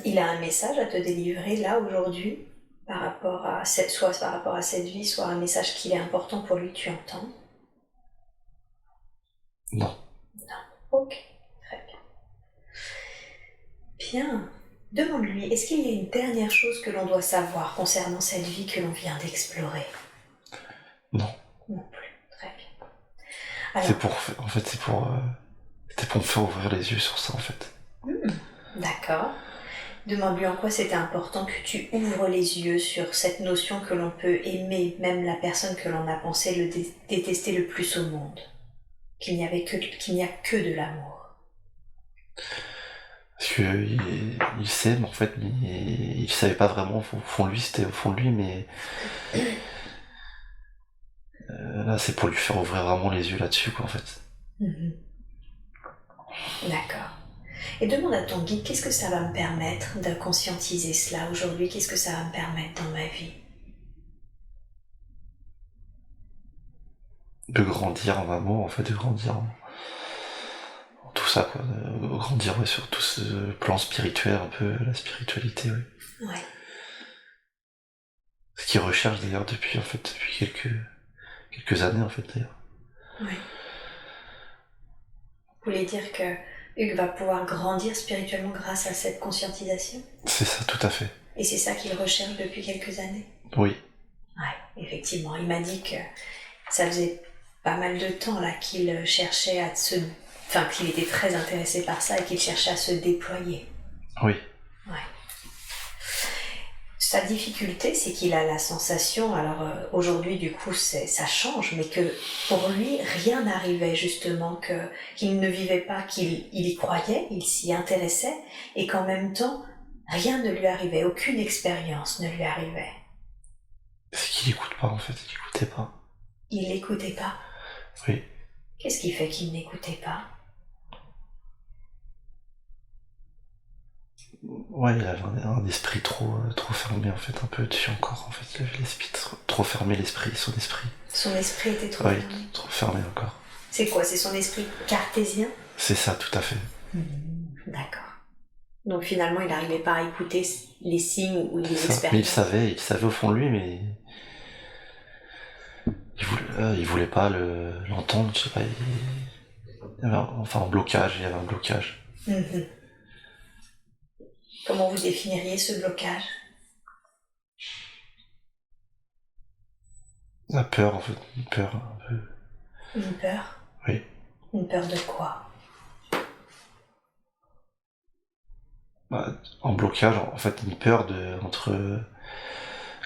S1: il a un message à te délivrer là aujourd'hui par rapport à soit par rapport à cette vie, soit un message qu'il est important pour lui, tu entends?
S2: Non.
S1: Non. Ok, très bien. Bien. Demande-lui, est-ce qu'il y a une dernière chose que l'on doit savoir concernant cette vie que l'on vient d'explorer?
S2: Non.
S1: Non plus. Très bien. Alors,
S2: c'était pour me faire ouvrir les yeux sur ça, en fait.
S1: D'accord. Demande-lui en quoi c'était important que tu ouvres les yeux sur cette notion que l'on peut aimer, même la personne que l'on a pensé détester le plus au monde. Qu'il n'y a que de l'amour.
S2: Parce que il s'aime, en fait, mais il savait pas vraiment, au fond de lui, c'était au fond de lui, mais là, c'est pour lui faire ouvrir vraiment les yeux là-dessus, quoi, en fait.
S1: D'accord. Et demande à ton guide, qu'est-ce que ça va me permettre de conscientiser cela aujourd'hui? Qu'est-ce que ça va me permettre dans ma vie?
S2: De grandir en amour, en fait, de grandir en tout ça, quoi. De grandir, ouais, sur tout ce plan spirituel, un peu, la spiritualité, oui.
S1: Ouais.
S2: Ce qu'il recherche, d'ailleurs, depuis quelques années, en fait, d'ailleurs.
S1: Ouais. Vous voulez dire que Hugues va pouvoir grandir spirituellement grâce à cette conscientisation?
S2: C'est ça, tout à fait.
S1: Et c'est ça qu'il recherche depuis quelques années?
S2: Oui.
S1: Ouais, effectivement. Il m'a dit que ça faisait pas mal de temps là qu'il cherchait qu'il était très intéressé par ça et qu'il cherchait à se déployer.
S2: Oui.
S1: Ouais. Sa difficulté, c'est qu'il a la sensation, alors aujourd'hui du coup ça change, mais que pour lui rien n'arrivait justement, qu'il ne vivait pas, qu'il y croyait, il s'y intéressait, et qu'en même temps rien ne lui arrivait, aucune expérience ne lui arrivait.
S2: C'est qu'il n'écoute pas, en fait, il n'écoutait pas.
S1: Il n'écoutait pas?
S2: Oui.
S1: Qu'est-ce qui fait qu'il n'écoutait pas?
S2: Ouais, il avait un esprit trop fermé, en fait, un peu dessus encore, en fait. Il avait l'esprit trop fermé, son esprit.
S1: Son esprit était trop
S2: fermé.
S1: fermé?
S2: Trop fermé encore.
S1: C'est quoi? C'est son esprit cartésien?
S2: C'est ça, tout à fait.
S1: D'accord. Donc finalement, il n'arrivait pas à écouter les signes ou les expériences.
S2: Mais il savait au fond de lui, mais il voulait pas l'entendre, je sais pas. Il y avait un blocage, il y avait un blocage.
S1: Comment vous définiriez ce blocage?
S2: La peur, en fait, une peur un peu.
S1: Une peur?
S2: Oui.
S1: Une peur de quoi?
S2: En blocage, en fait, une peur entre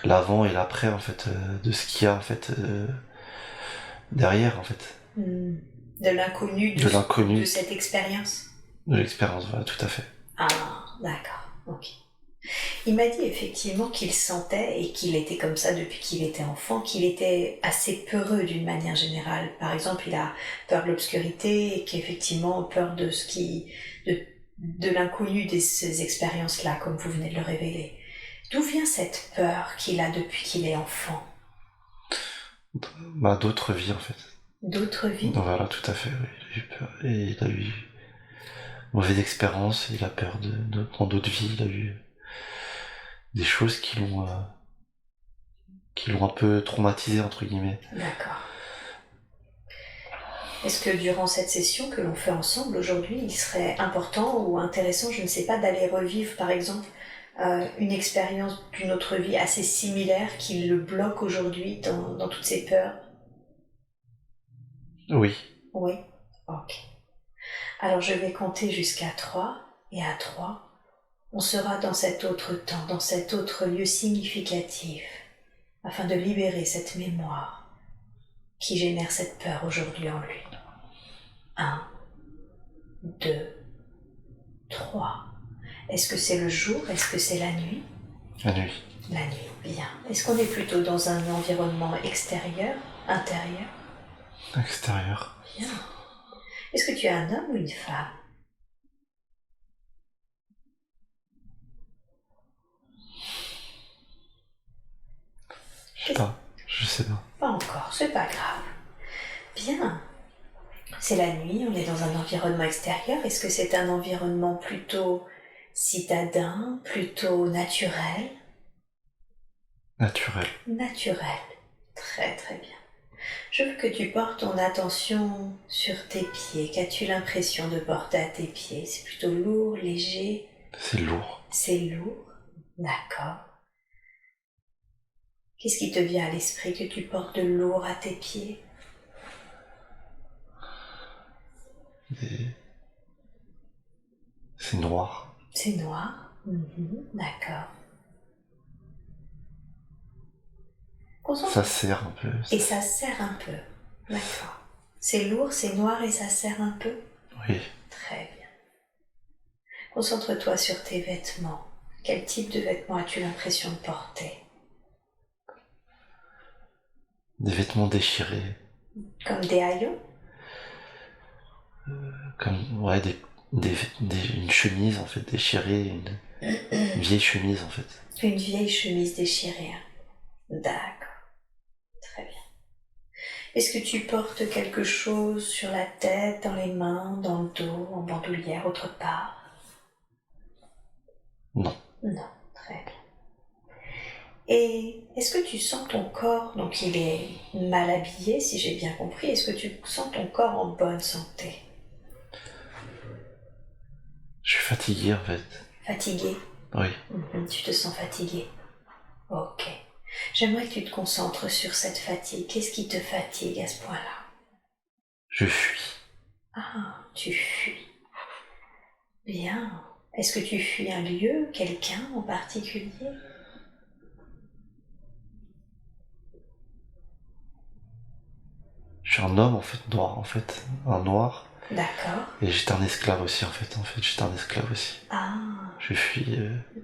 S2: l'avant et l'après, en fait, de ce qu'il y a, en fait, derrière, en fait.
S1: De l'inconnu, de cette expérience?
S2: De l'expérience, voilà, tout à fait.
S1: Ah, d'accord, ok. Il m'a dit effectivement qu'il sentait, et qu'il était comme ça depuis qu'il était enfant, qu'il était assez peureux d'une manière générale. Par exemple, il a peur de l'obscurité, et qu'effectivement, peur de de l'inconnu de ces expériences-là, comme vous venez de le révéler. D'où vient cette peur qu'il a depuis qu'il est enfant?
S2: D'autres vies, en fait.
S1: D'autres vies?
S2: Voilà, tout à fait, oui. Il a eu peur. Et il a eu mauvaise expérience, il a peur dans d'autres vies, il a eu des choses qui l'ont qui l'ont un peu traumatisé, entre guillemets.
S1: D'accord. Est-ce que durant cette session que l'on fait ensemble aujourd'hui, il serait important ou intéressant, je ne sais pas, d'aller revivre par exemple une expérience d'une autre vie assez similaire qui le bloque aujourd'hui dans toutes ses peurs?
S2: Oui.
S1: Oui. Ok. Alors je vais compter jusqu'à 3 et à 3, on sera dans cet autre temps, dans cet autre lieu significatif, afin de libérer cette mémoire qui génère cette peur aujourd'hui en lui. 1, 2, 3. Est-ce que c'est le jour? Est-ce que c'est la nuit?
S2: La nuit.
S1: La nuit, bien. Est-ce qu'on est plutôt dans un environnement extérieur, intérieur?
S2: Extérieur.
S1: Bien. Est-ce que tu es un homme ou une femme?
S2: Je sais pas.
S1: Pas encore, c'est pas grave. Bien. C'est la nuit, on est dans un environnement extérieur. Est-ce que c'est un environnement plutôt citadin, plutôt naturel?
S2: Naturel.
S1: Naturel. Très très bien. Je veux que tu portes ton attention sur tes pieds. Qu'as-tu l'impression de porter à tes pieds? C'est plutôt lourd, léger?
S2: C'est lourd.
S1: C'est lourd? D'accord. Qu'est-ce qui te vient à l'esprit que tu portes de lourd à tes pieds?
S2: C'est noir.
S1: C'est noir? D'accord.
S2: Ça serre un peu.
S1: Et ça serre un peu. D'accord. C'est lourd, c'est noir et ça serre un peu?
S2: Oui.
S1: Très bien. Concentre-toi sur tes vêtements. Quel type de vêtements as-tu l'impression de porter?
S2: Des vêtements déchirés.
S1: Comme des haillons?
S2: Comme, ouais, une chemise en fait déchirée, une vieille chemise en fait.
S1: Une vieille chemise déchirée. D'accord. Très bien. Est-ce que tu portes quelque chose sur la tête, dans les mains, dans le dos, en bandoulière, autre part?
S2: Non.
S1: Non, très bien. Et est-ce que tu sens ton corps, donc il est mal habillé si j'ai bien compris, est-ce que tu sens ton corps en bonne santé?
S2: Je suis fatigué en fait.
S1: Fatigué?
S2: Oui.
S1: Tu te sens fatigué? Ok. J'aimerais que tu te concentres sur cette fatigue. Qu'est-ce qui te fatigue à ce point-là?
S2: Je fuis.
S1: Ah, tu fuis. Bien. Est-ce que tu fuis un lieu, quelqu'un en particulier?
S2: Je suis un homme en fait, noir en fait. Un noir.
S1: D'accord.
S2: Et j'étais un esclave aussi en fait. J'étais un esclave aussi.
S1: Ah.
S2: Je fuis.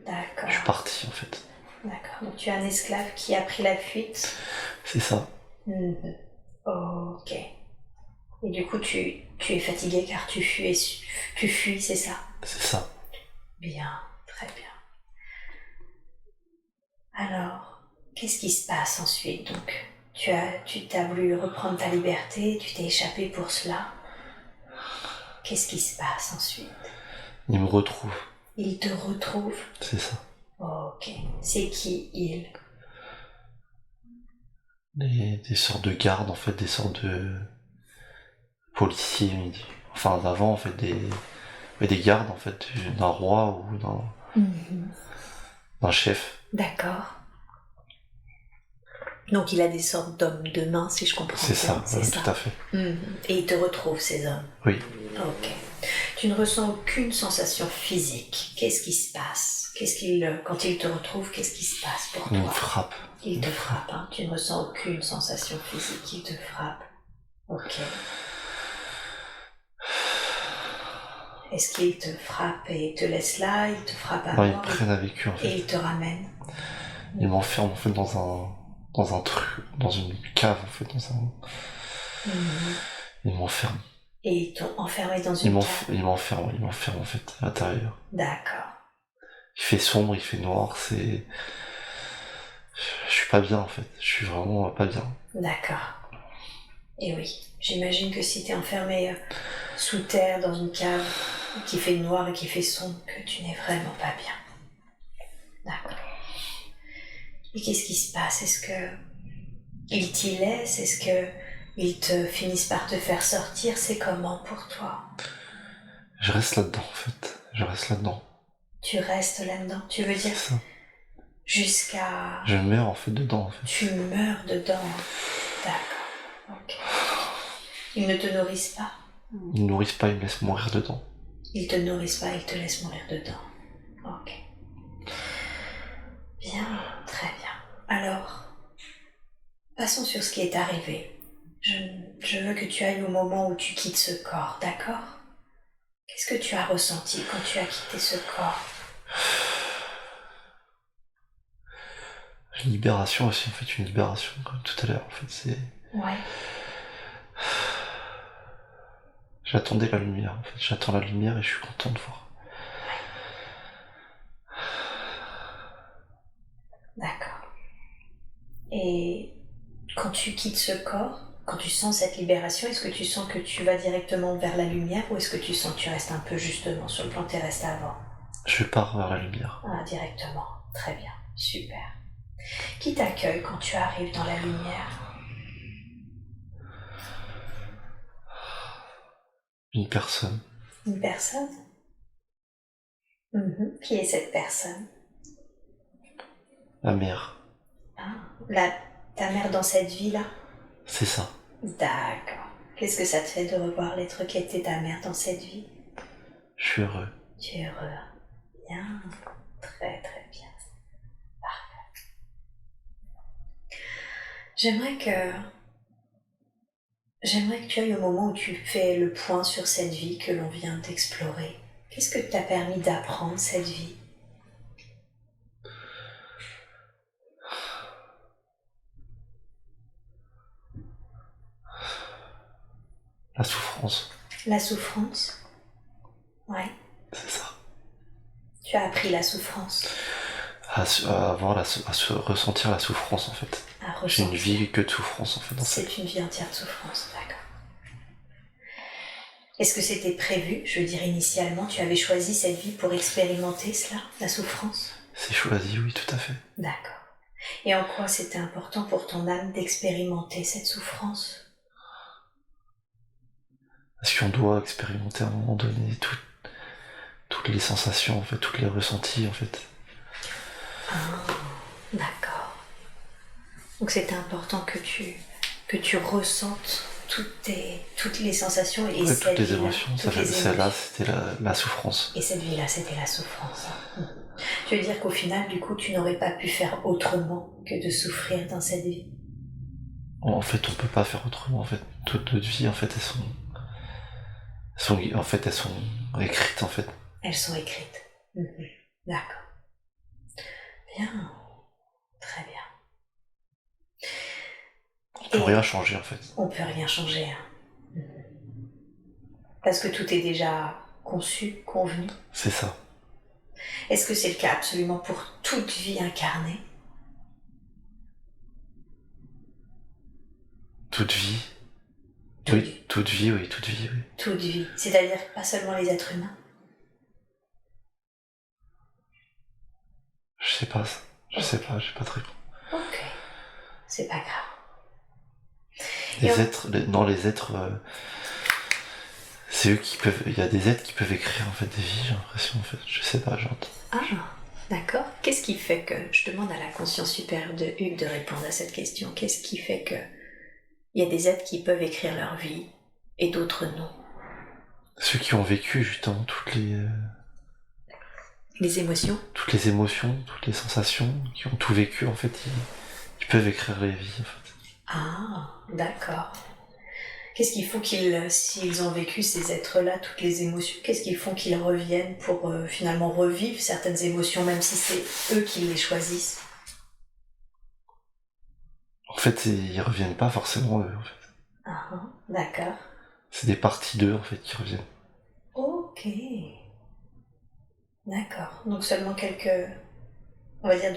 S1: D'accord.
S2: Je suis parti en fait.
S1: D'accord. Donc tu es un esclave qui a pris la fuite?
S2: C'est ça.
S1: Ok. Et du coup, tu es fatigué car tu fuis, c'est ça?
S2: C'est ça.
S1: Bien, très bien. Alors, qu'est-ce qui se passe ensuite? Donc, tu t'as voulu reprendre ta liberté, tu t'es échappé pour cela. Qu'est-ce qui se passe ensuite?
S2: Il me retrouve.
S1: Il te retrouve?
S2: C'est ça.
S1: Ok. C'est qui il?
S2: Des sortes de gardes en fait, des sortes de policiers, enfin avant en fait des gardes en fait d'un roi ou d'un chef.
S1: D'accord. Donc il a des sortes d'hommes de main, si je comprends
S2: C'est
S1: bien.
S2: ça, c'est ça. Tout à fait.
S1: Et il te retrouve, ces hommes?
S2: Oui.
S1: Ok. Tu ne ressens aucune sensation physique. Qu'est-ce qui se passe? Quand il te retrouve, qu'est-ce qui se passe pour toi?
S2: Il me frappe.
S1: Il te frappe, hein. Tu ne ressens aucune sensation physique, il te frappe. Ok. Est-ce qu'il te frappe et te laisse là? Il te frappe à mort?
S2: Ils me prennent avec eux en fait.
S1: Et il te ramène?
S2: Ils m'enferment en fait dans un truc, dans une cave en fait, Ils m'enferment.
S1: Et ils t'ont enfermé dans une cave?
S2: Ils m'enferment en fait à l'intérieur.
S1: D'accord.
S2: Il fait sombre, il fait noir, je suis pas bien en fait, je suis vraiment pas bien.
S1: D'accord. Et oui, j'imagine que si t'es enfermé sous terre dans une cave qui fait noir et qui fait sombre, que tu n'es vraiment pas bien. D'accord. Et qu'est-ce qui se passe? Est-ce que ils t'y laissent? Est-ce que ils te finissent par te faire sortir? C'est comment pour toi?
S2: Je reste là-dedans, en fait. Je reste là-dedans.
S1: Tu restes là-dedans? Tu veux dire
S2: C'est ça.
S1: jusqu'à...
S2: Je meurs, en fait, dedans, en fait.
S1: Tu meurs dedans. D'accord. Ok. Ils ne te nourrissent pas?
S2: Ils ne nourrissent pas, ils me laissent mourir dedans.
S1: Ils te nourrissent pas, ils te laissent mourir dedans. Ok. Bien, très bien. Alors, passons sur ce qui est arrivé. Je veux que tu ailles au moment où tu quittes ce corps, d'accord? Qu'est-ce que tu as ressenti quand tu as quitté ce corps?
S2: Une libération aussi, en fait, une libération, comme tout à l'heure, en fait, c'est...
S1: Ouais.
S2: J'attendais la lumière, en fait, j'attends la lumière et je suis content de voir.
S1: D'accord. Et quand tu quittes ce corps, quand tu sens cette libération, est-ce que tu sens que tu vas directement vers la lumière ou est-ce que tu sens que tu restes un peu justement sur le plan terrestre avant?
S2: Je pars vers la lumière.
S1: Ah, directement. Très bien. Super. Qui t'accueille quand tu arrives dans la lumière?
S2: Une personne.
S1: Une personne? Qui est cette personne?
S2: Ma mère.
S1: Ah, ta mère dans cette vie-là?
S2: C'est ça.
S1: D'accord. Qu'est-ce que ça te fait de revoir l'être qui était ta mère dans cette vie?
S2: Je suis heureux.
S1: Tu es heureux. Bien. Très très bien. Parfait. J'aimerais que tu ailles au moment où tu fais le point sur cette vie que l'on vient d'explorer. Qu'est-ce que t'a permis d'apprendre cette vie?
S2: La souffrance.
S1: La souffrance? Ouais.
S2: C'est ça.
S1: Tu as appris la souffrance.
S2: À ressentir la souffrance, en fait.
S1: À
S2: J'ai une
S1: ressentir.
S2: vie que de souffrance, en fait.
S1: C'est une vie entière de souffrance, d'accord. Est-ce que c'était prévu? Je veux dire, initialement, tu avais choisi cette vie pour expérimenter cela, la souffrance?
S2: C'est choisi, oui, tout à fait.
S1: D'accord. Et en quoi c'était important pour ton âme d'expérimenter cette souffrance?
S2: Parce qu'on doit expérimenter à un moment donné toutes les sensations, en fait, toutes les ressentis, en fait.
S1: Ah, d'accord. Donc c'était important que tu ressentes toutes les sensations et
S2: Ouais,
S1: cette
S2: toutes les
S1: vie-là,
S2: émotions. Celle-là, c'était la souffrance.
S1: Et cette vie-là, c'était la souffrance. Tu veux dire qu'au final, du coup, tu n'aurais pas pu faire autrement que de souffrir dans cette vie?
S2: En fait, on peut pas faire autrement, en fait. Toute notre vie, en fait, elles sont écrites, en fait.
S1: Elles sont écrites. D'accord. Bien. Très bien.
S2: On peut rien changer, en fait.
S1: On peut rien changer. Parce que tout est déjà conçu, convenu.
S2: C'est ça.
S1: Est-ce que c'est le cas absolument pour toute vie incarnée?
S2: Toute vie.
S1: Toute
S2: Oui,
S1: vie.
S2: toute vie, oui, toute vie, oui.
S1: Toute vie. C'est-à-dire pas seulement les êtres humains?
S2: Je sais pas, j'ai pas de réponse.
S1: Ok. C'est pas grave.
S2: Les êtres, c'est eux qui peuvent. Il y a des êtres qui peuvent écrire en fait des vies, j'ai l'impression en fait. Je sais pas, j'entends.
S1: Ah, d'accord. Qu'est-ce qui fait que... Je demande à la conscience supérieure de Hugues de répondre à cette question. Qu'est-ce qui fait que il y a des êtres qui peuvent écrire leur vie et d'autres non?
S2: Ceux qui ont vécu justement
S1: Les émotions?
S2: toutes les émotions, toutes les sensations, qui ont tout vécu en fait, ils peuvent écrire les vies en fait.
S1: Ah, d'accord. Qu'est-ce qu'il faut s'ils ont vécu ces êtres-là, toutes les émotions, qu'est-ce qu'ils font qu'ils reviennent pour finalement revivre certaines émotions, même si c'est eux qui les choisissent?
S2: En fait, ils reviennent pas forcément eux en fait.
S1: Ah, d'accord.
S2: C'est des parties d'eux en fait qui reviennent.
S1: Ok. D'accord. Donc seulement quelques, on va dire,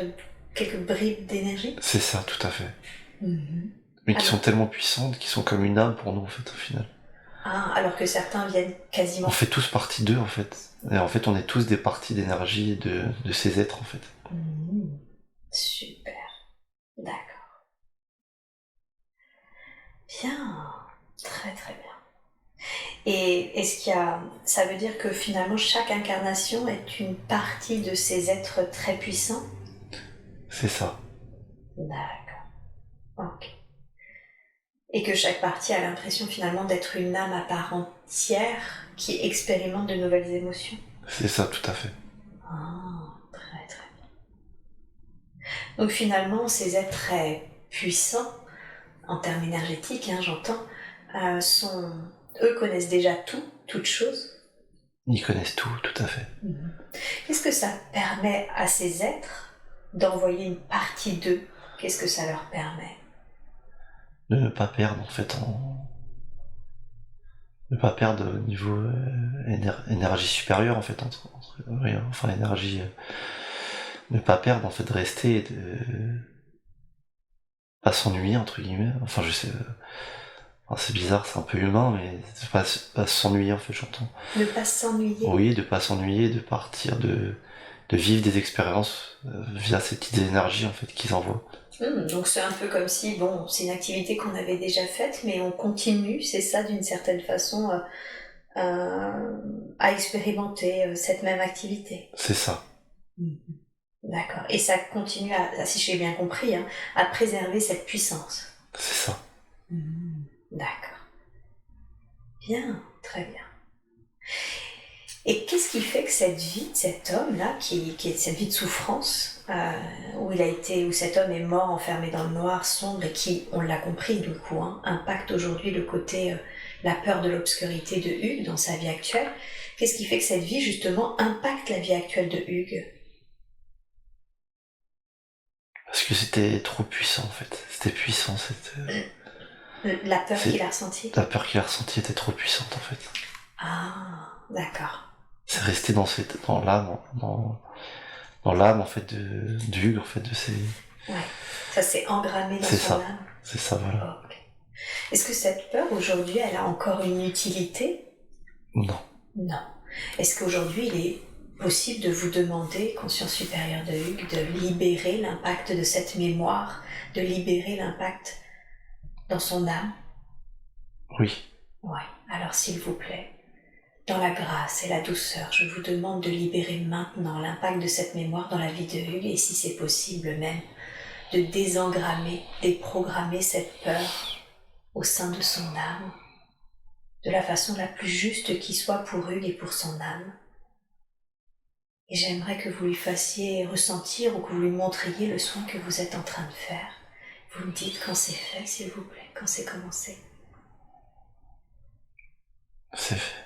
S1: quelques bribes d'énergie?
S2: C'est ça, tout à fait.
S1: Mhm.
S2: Mais qui sont tellement puissantes, qui sont comme une âme pour nous en fait au final.
S1: Ah, alors que certains viennent quasiment...
S2: On fait tous partie d'eux en fait. Et en fait, on est tous des parties d'énergie de ces êtres en fait.
S1: Super. Et est-ce qu'il y a... Ça veut dire que finalement, chaque incarnation est une partie de ces êtres très puissants?
S2: C'est ça.
S1: D'accord. Ok. Et que chaque partie a l'impression finalement d'être une âme à part entière qui expérimente de nouvelles émotions?
S2: C'est ça, tout à fait.
S1: Ah, très très bien. Donc finalement, ces êtres très puissants, en termes énergétiques, j'entends, eux connaissent déjà tout, toute chose.
S2: Ils connaissent tout à fait.
S1: Qu'est-ce que ça permet à ces êtres d'envoyer une partie d'eux? Qu'est-ce que ça leur permet?
S2: De ne pas perdre en fait ne pas perdre au niveau énergie supérieure en fait enfin énergie ne pas perdre en fait de rester et de pas s'ennuyer entre guillemets, enfin je sais enfin, c'est bizarre, c'est un peu humain mais de pas s'ennuyer en fait, j'entends.
S1: Ne pas s'ennuyer.
S2: Oui, de pas s'ennuyer, de partir de vivre des expériences via ces petites énergies en fait qu'ils envoient.
S1: Donc c'est un peu comme si, bon, c'est une activité qu'on avait déjà faite, mais on continue, c'est ça d'une certaine façon, à expérimenter cette même activité.
S2: C'est ça.
S1: D'accord. Et ça continue si j'ai bien compris, à préserver cette puissance.
S2: C'est ça.
S1: D'accord. Bien, très bien. Et qu'est-ce qui fait que cette vie de cet homme-là, qui est cette vie de souffrance, où cet homme est mort, enfermé dans le noir, sombre, et qui, on l'a compris du coup, impacte aujourd'hui le côté, la peur de l'obscurité de Hugues dans sa vie actuelle. Qu'est-ce qui fait que cette vie, justement, impacte la vie actuelle de Hugues?
S2: Parce que c'était trop puissant en fait. C'était puissant,
S1: La peur qu'il a ressentie?
S2: La peur qu'il a ressentie était trop puissante en fait.
S1: Ah, d'accord.
S2: C'est resté dans l'âme, dans l'âme en fait de Hugues en fait, de ses...
S1: Ouais, ça s'est engrammé dans son âme.
S2: C'est ça, voilà.
S1: Okay. Est-ce que cette peur aujourd'hui, elle a encore une utilité?
S2: Non.
S1: Non. Est-ce qu'aujourd'hui, il est possible de vous demander, conscience supérieure de Hugues, de libérer l'impact de cette mémoire, de libérer l'impact dans son âme?
S2: Oui.
S1: Ouais. Alors s'il vous plaît, dans la grâce et la douceur, je vous demande de libérer maintenant l'impact de cette mémoire dans la vie de Hugues, et si c'est possible même, de désengrammer, déprogrammer cette peur au sein de son âme, de la façon la plus juste qui soit pour Hugues et pour son âme. Et j'aimerais que vous lui fassiez ressentir ou que vous lui montriez le soin que vous êtes en train de faire. Vous me dites quand c'est fait, s'il vous plaît, quand c'est commencé.
S2: C'est fait.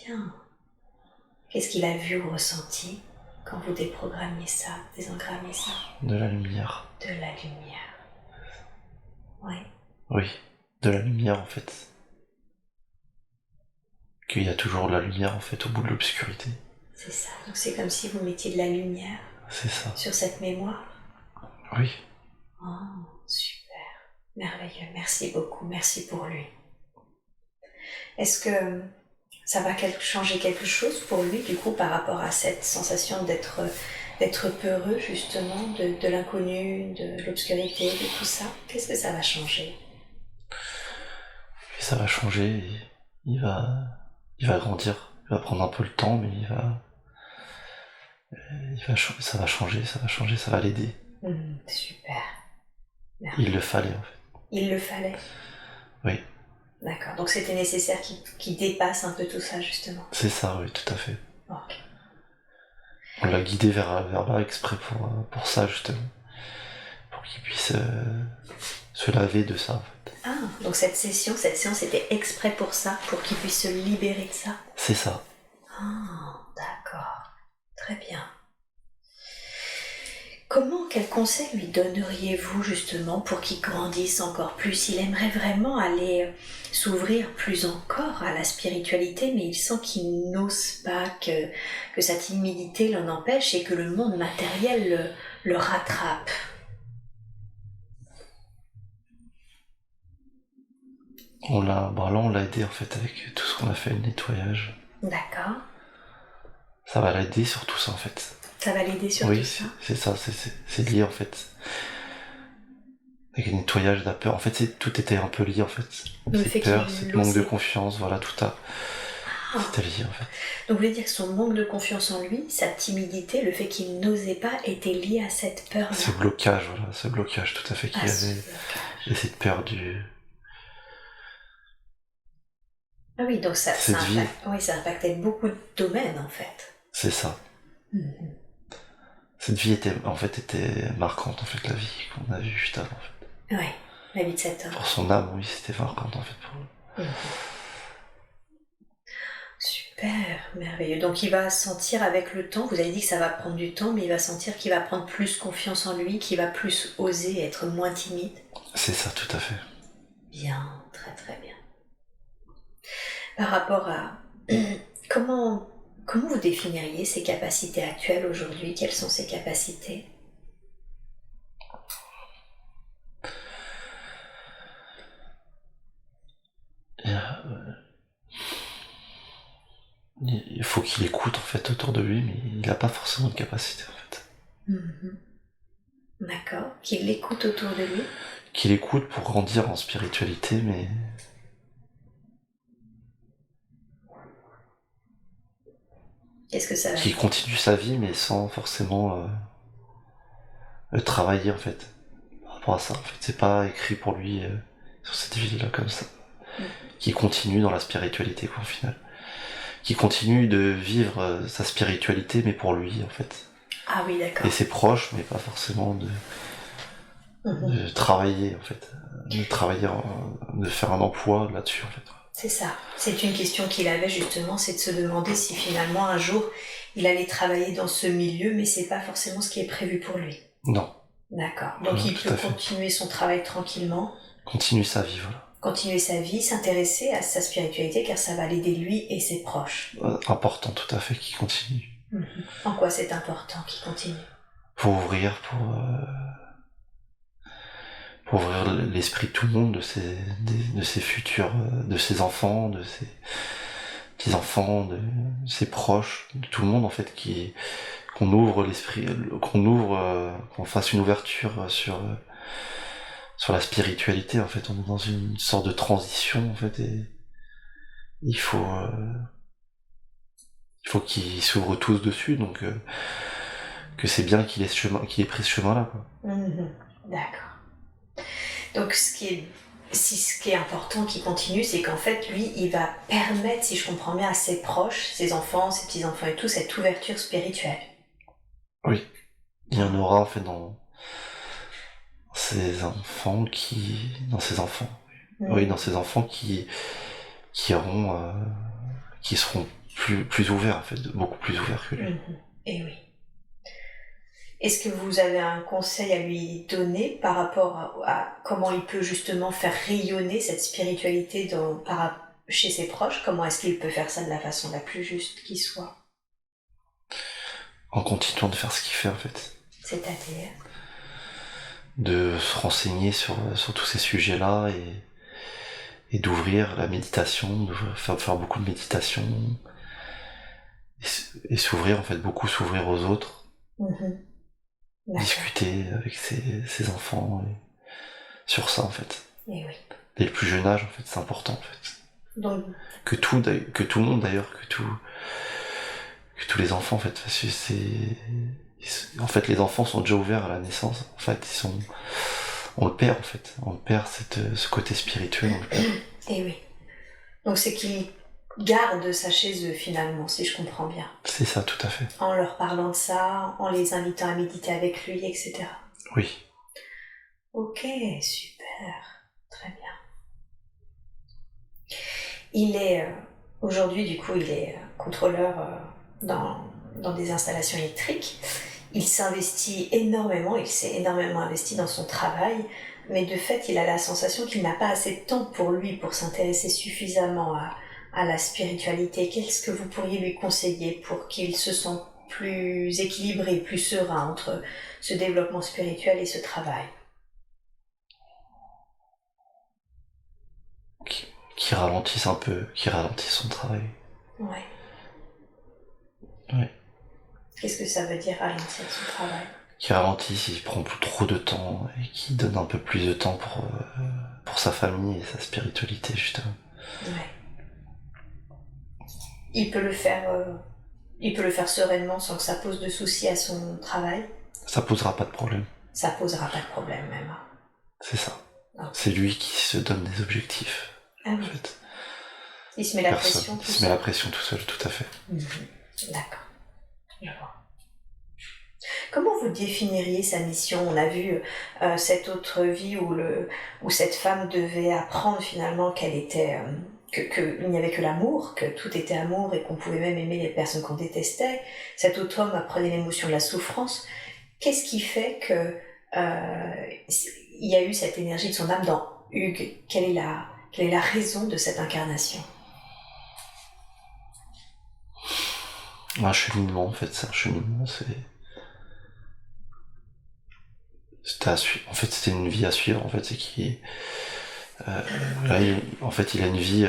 S1: Bien. Qu'est-ce qu'il a vu ou ressenti quand vous déprogrammiez ça, désengrammiez ça?
S2: De la lumière.
S1: De la lumière. Oui.
S2: Oui, de la lumière en fait. Qu'il y a toujours de la lumière en fait au bout de l'obscurité.
S1: C'est ça. Donc c'est comme si vous mettiez de la lumière.
S2: C'est ça.
S1: Sur cette mémoire.
S2: Oui.
S1: Oh, super. Merveilleux. Merci beaucoup. Merci pour lui. Est-ce que ça va changer quelque chose pour lui, du coup, par rapport à cette sensation d'être peureux, justement, de l'inconnu, de l'obscurité, de tout ça? Qu'est-ce que ça va changer?
S2: Et ça va changer, et il va grandir. Il va prendre un peu le temps, mais ça va changer, ça va l'aider.
S1: Super. Merci.
S2: Il le fallait en fait.
S1: Il le fallait? Oui. D'accord, donc c'était nécessaire qu'il dépasse un peu tout ça, justement. C'est ça, oui, tout à fait. Ok.
S2: On l'a guidé vers là exprès pour ça, justement. Pour qu'il puisse se laver de ça, en fait.
S1: Ah, donc cette séance était exprès pour ça, pour qu'il puisse se libérer de ça?
S2: C'est ça.
S1: Ah, d'accord. Très bien. Quel conseil lui donneriez-vous justement pour qu'il grandisse encore plus? Il aimerait vraiment aller s'ouvrir plus encore à la spiritualité, mais il sent qu'il n'ose pas, que sa timidité l'en empêche et que le monde matériel le rattrape.
S2: On l'a aidé en fait avec tout ce qu'on a fait, le nettoyage.
S1: D'accord.
S2: Ça va l'aider sur tout ça en fait.
S1: Ça va l'aider sur tout ça?
S2: Oui, c'est ça, c'est lié en fait. avec le nettoyage de la peur. En fait, tout était un peu lié, en fait.
S1: Le fait
S2: Cette peur,
S1: qu'il
S2: cette manque de
S1: l'osait.
S2: confiance, voilà, tout a...
S1: Ah.
S2: C'était lié, en fait.
S1: Donc vous voulez dire que son manque de confiance en lui, sa timidité, le fait qu'il n'osait pas était lié à cette peur-là.
S2: Ce blocage, voilà, ce blocage tout à fait qu'il avait. Et cette peur du...
S1: Ah oui, donc ça
S2: Cette vie.
S1: Oui, ça impactait beaucoup de domaines, en fait.
S2: C'est ça. Cette vie était marquante, en fait, la vie qu'on a vue juste avant, en fait.
S1: Oui, la vie de cet homme.
S2: Pour son âme, oui, c'était marquante, en fait, pour lui.
S1: Super, merveilleux. Donc il va sentir avec le temps, vous avez dit que ça va prendre du temps, mais il va sentir qu'il va prendre plus confiance en lui, qu'il va plus oser être moins timide.
S2: C'est ça, tout à fait.
S1: Bien, très très bien. Par rapport à... Comment vous définiriez ses capacités actuelles aujourd'hui? Quelles sont ses capacités?
S2: Il faut qu'il écoute, en fait, autour de lui, mais il n'a pas forcément de capacité, en fait.
S1: D'accord. Qu'il l'écoute autour de lui?
S2: Qu'il écoute pour grandir en spiritualité, mais...
S1: Qu'est-ce que ça va
S2: Qu'il
S1: dire?
S2: continue sa vie, mais sans forcément travailler, en fait. Par rapport à ça, en fait. C'est pas écrit pour lui sur cette vie-là, comme ça. Qu'il continue dans la spiritualité, quoi, au final. Qu'il continue de vivre sa spiritualité, mais pour lui, en fait.
S1: Ah oui, d'accord.
S2: Et ses proches, mais pas forcément de travailler, en fait. De faire un emploi là-dessus, en fait.
S1: C'est ça. C'est une question qu'il avait justement, c'est de se demander si finalement un jour il allait travailler dans ce milieu, mais c'est pas forcément ce qui est prévu pour lui.
S2: Non.
S1: D'accord. Donc il peut continuer son travail tranquillement.
S2: Continuer sa vie, voilà.
S1: Continuer sa vie, s'intéresser à sa spiritualité, car ça va l'aider lui et ses proches.
S2: Important, tout à fait, qu'il continue.
S1: En quoi c'est important qu'il continue?
S2: Pour ouvrir, pour ouvrir l'esprit de tout le monde, de ses futurs, de ses enfants, de ses petits-enfants, de ses proches, de tout le monde, en fait, qu'on ouvre l'esprit, qu'on fasse une ouverture sur la spiritualité, en fait. On est dans une sorte de transition, en fait, et il faut qu'ils s'ouvrent tous dessus, donc que c'est bien qu'il ait pris ce chemin-là, quoi.
S1: D'accord. Donc ce qui est important qu'il continue, c'est qu'en fait, lui, il va permettre, si je comprends bien, à ses proches, ses enfants, ses petits-enfants et tout, cette ouverture spirituelle.
S2: Oui. Il y en aura, en fait, dans ses enfants oui, dans ses enfants qui seront plus ouverts, en fait, beaucoup plus ouverts que lui.
S1: Et oui. Est-ce que vous avez un conseil à lui donner par rapport à comment il peut justement faire rayonner cette spiritualité chez ses proches? Comment est-ce qu'il peut faire ça de la façon la plus juste qui soit?
S2: En continuant de faire ce qu'il fait, en fait.
S1: C'est-à-dire?
S2: De se renseigner sur tous ces sujets-là et d'ouvrir la méditation, de faire beaucoup de méditation et s'ouvrir, en fait, beaucoup s'ouvrir aux autres. Discuter avec ses enfants sur ça, en fait.
S1: Et oui.
S2: Dès le plus jeune âge, en fait, c'est important, en fait.
S1: Donc...
S2: Que tout le monde, d'ailleurs, que tous les enfants, en fait, parce que en fait, les enfants sont déjà ouverts à la naissance. En fait, on le perd, en fait. On le perd, ce côté spirituel, on le perd.
S1: Et oui. Donc c'est qu'ils gardent ça chez eux, finalement, si je comprends bien.
S2: C'est ça, tout à fait.
S1: En leur parlant de ça, en les invitant à méditer avec lui, etc.
S2: Oui.
S1: Ok, super. Très bien. Il est... aujourd'hui, du coup, il est contrôleur dans des installations électriques. Il s'investit énormément, il s'est énormément investi dans son travail, mais de fait, il a la sensation qu'il n'a pas assez de temps pour lui, pour s'intéresser suffisamment à la spiritualité. Qu'est-ce que vous pourriez lui conseiller pour qu'il se sente plus équilibré, plus serein entre ce développement spirituel et ce travail?
S2: Qui ralentisse un peu, qui ralentisse son travail.
S1: Ouais.
S2: Ouais.
S1: Qu'est-ce que ça veut dire ralentir son travail?
S2: qui ralentisse, il prend plus trop de temps et qui donne un peu plus de temps pour sa famille et sa spiritualité justement.
S1: Ouais. Il peut le faire, il peut le faire sereinement sans que ça pose de soucis à son travail.
S2: Ça posera pas de problème.
S1: Ça posera pas de problème même.
S2: C'est ça.
S1: Okay.
S2: C'est lui qui se donne des objectifs.
S1: Ah oui.
S2: En fait.
S1: Il se met la pression tout seul.
S2: Il se met la pression tout seul, tout à fait.
S1: D'accord. Je vois. Comment vous définiriez sa mission? On a vu cette autre vie où cette femme devait apprendre finalement qu'elle était... qu'il n'y avait que l'amour, que tout était amour et qu'on pouvait même aimer les personnes qu'on détestait. Cet autre homme apprenait l'émotion de la souffrance. Qu'est-ce qui fait que il y a eu cette énergie de son âme dans Hugues? Quelle est la raison de cette incarnation?
S2: Un cheminement, en fait, c'est un cheminement, en fait, c'était une vie à suivre, en fait, c'est qu'il... là, il a une vie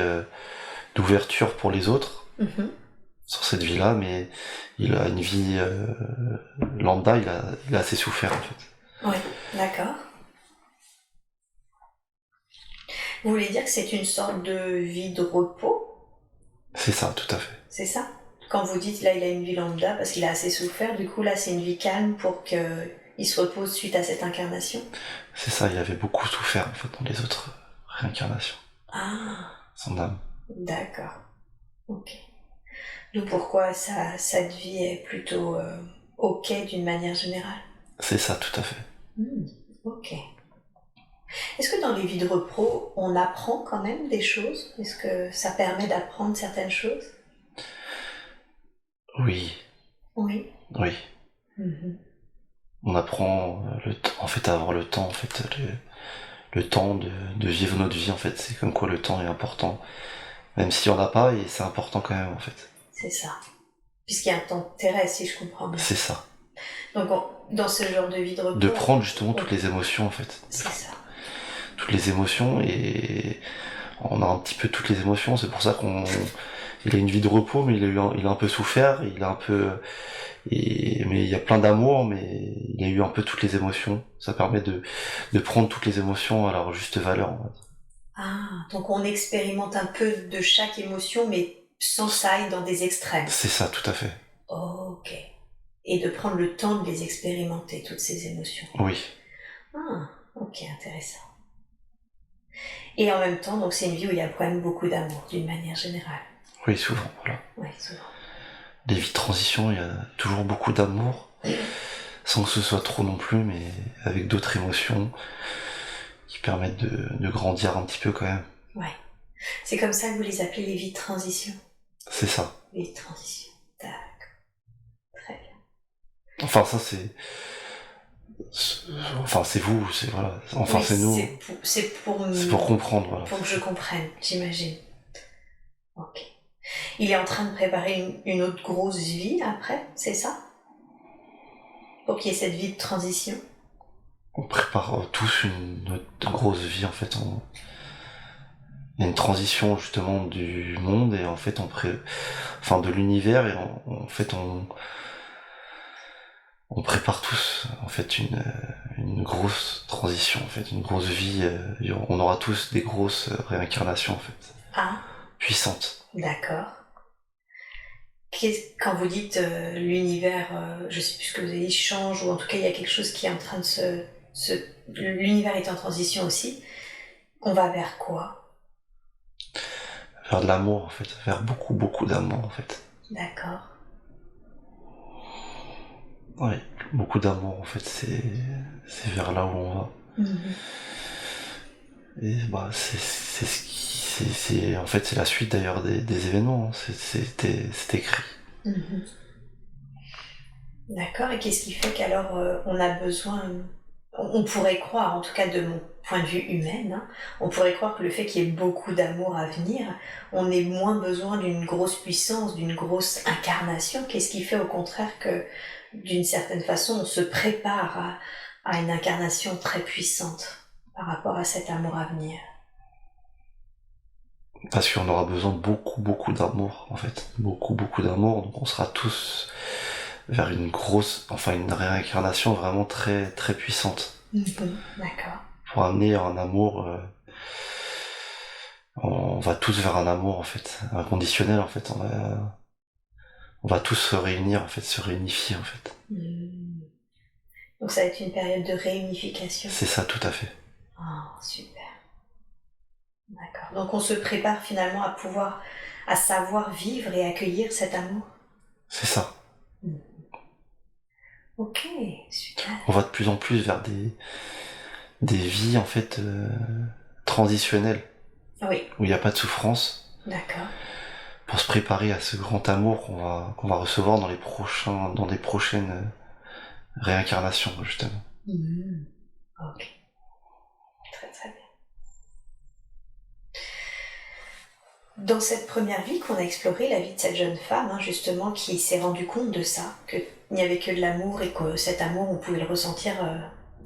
S2: d'ouverture pour les autres, sur cette vie-là, mais il a une vie lambda, il a assez souffert, en fait.
S1: Oui, d'accord. Vous voulez dire que c'est une sorte de vie de repos?
S2: C'est ça, tout à fait.
S1: C'est ça? Quand vous dites, là, il a une vie lambda parce qu'il a assez souffert, du coup, là, c'est une vie calme pour qu'il se repose suite à cette incarnation? C'est
S2: ça, il avait beaucoup souffert, en fait, dans les autres réincarnations.
S1: Ah.
S2: Son âme.
S1: D'accord. Ok. D'où pourquoi cette vie est plutôt ok d'une manière générale? C'est
S2: ça, tout à fait.
S1: Ok. Est-ce que dans les vies de repos, on apprend quand même des choses? Est-ce que ça permet d'apprendre certaines choses?
S2: Oui.
S1: Oui.
S2: Oui. On apprend en fait à avoir le temps, en fait, le temps de vivre notre vie, en fait. C'est comme quoi le temps est important. Même si on n'a pas, et c'est important quand même, en fait.
S1: C'est ça. Puisqu'il y a un temps terrestre, si je comprends bien.
S2: C'est ça.
S1: Donc dans ce genre de vie de repos...
S2: De prendre justement toutes les émotions, en fait.
S1: C'est ça.
S2: Toutes les émotions, et on a un petit peu toutes les émotions, c'est pour ça il a une vie de repos, mais il a un peu souffert, mais il y a plein d'amour, mais il a eu un peu toutes les émotions. Ça permet de prendre toutes les émotions à leur juste valeur, en fait.
S1: Ah, donc on expérimente un peu de chaque émotion, mais sans que ça aille dans des extrêmes.
S2: C'est ça, tout à fait.
S1: Ok. Et de prendre le temps de les expérimenter, toutes ces émotions.
S2: Oui.
S1: Ah, ok, intéressant. Et en même temps, donc c'est une vie où il y a quand même beaucoup d'amour, d'une manière générale.
S2: Oui, souvent, voilà.
S1: Oui, souvent.
S2: Les vies de transition, il y a toujours beaucoup d'amour, sans que ce soit trop non plus, mais avec d'autres émotions qui permettent de grandir un petit peu quand même.
S1: Ouais. C'est comme ça que vous les appelez les vies de transition?
S2: C'est ça.
S1: Vies de transition. D'accord. Très bien.
S2: Enfin, ça c'est... Enfin, c'est vous, c'est voilà. Enfin, oui, c'est nous.
S1: C'est pour
S2: comprendre, voilà.
S1: Pour que je comprenne, j'imagine. Ok. Il est en train de préparer une autre grosse vie après, c'est ça? Pour qu'il y ait cette vie de transition?
S2: On prépare tous une autre grosse vie, en fait. Il y a une transition justement du monde et en fait de l'univers, et en fait on prépare tous en fait une grosse transition, en fait, une grosse vie. On aura tous des grosses réincarnations, en fait.
S1: Ah. Puissantes. D'accord. Quand vous dites l'univers, je sais plus ce que vous avez dit, change, ou en tout cas il y a quelque chose qui est en train de l'univers est en transition aussi, on va vers quoi?
S2: Vers de l'amour, en fait, vers beaucoup, beaucoup d'amour, en fait.
S1: D'accord.
S2: Oui, beaucoup d'amour, en fait, c'est vers là où on va. Et bah, en fait, c'est la suite d'ailleurs des événements, c'est écrit.
S1: D'accord, et qu'est-ce qui fait qu'alors on a besoin, on pourrait croire, en tout cas de mon point de vue humaine, on pourrait croire que le fait qu'il y ait beaucoup d'amour à venir, on ait moins besoin d'une grosse puissance, d'une grosse incarnation. Qu'est-ce qui fait au contraire que, d'une certaine façon, on se prépare à une incarnation très puissante par rapport à cet amour à venir?
S2: Parce qu'on aura besoin de beaucoup, beaucoup d'amour, en fait. Beaucoup, beaucoup d'amour, donc on sera tous vers une une réincarnation vraiment très très puissante.
S1: D'accord.
S2: Pour amener un amour, on va tous vers un amour en fait, inconditionnel en fait. On va tous se réunir en fait, se réunifier en fait.
S1: Donc ça va être une période de réunification.
S2: C'est ça, tout à fait.
S1: Oh, super. D'accord. Donc on se prépare finalement à savoir vivre et accueillir cet amour.
S2: C'est ça.
S1: Ok, super.
S2: On va de plus en plus vers des vies en fait transitionnelles.
S1: Oui.
S2: Où il n'y a pas de souffrance.
S1: D'accord.
S2: Pour se préparer à ce grand amour qu'on va recevoir dans des prochaines réincarnations, justement.
S1: Ok. Très très bien. Dans cette première vie qu'on a explorée, la vie de cette jeune femme, justement, qui s'est rendue compte de ça, qu'il n'y avait que de l'amour et que cet amour, on pouvait le ressentir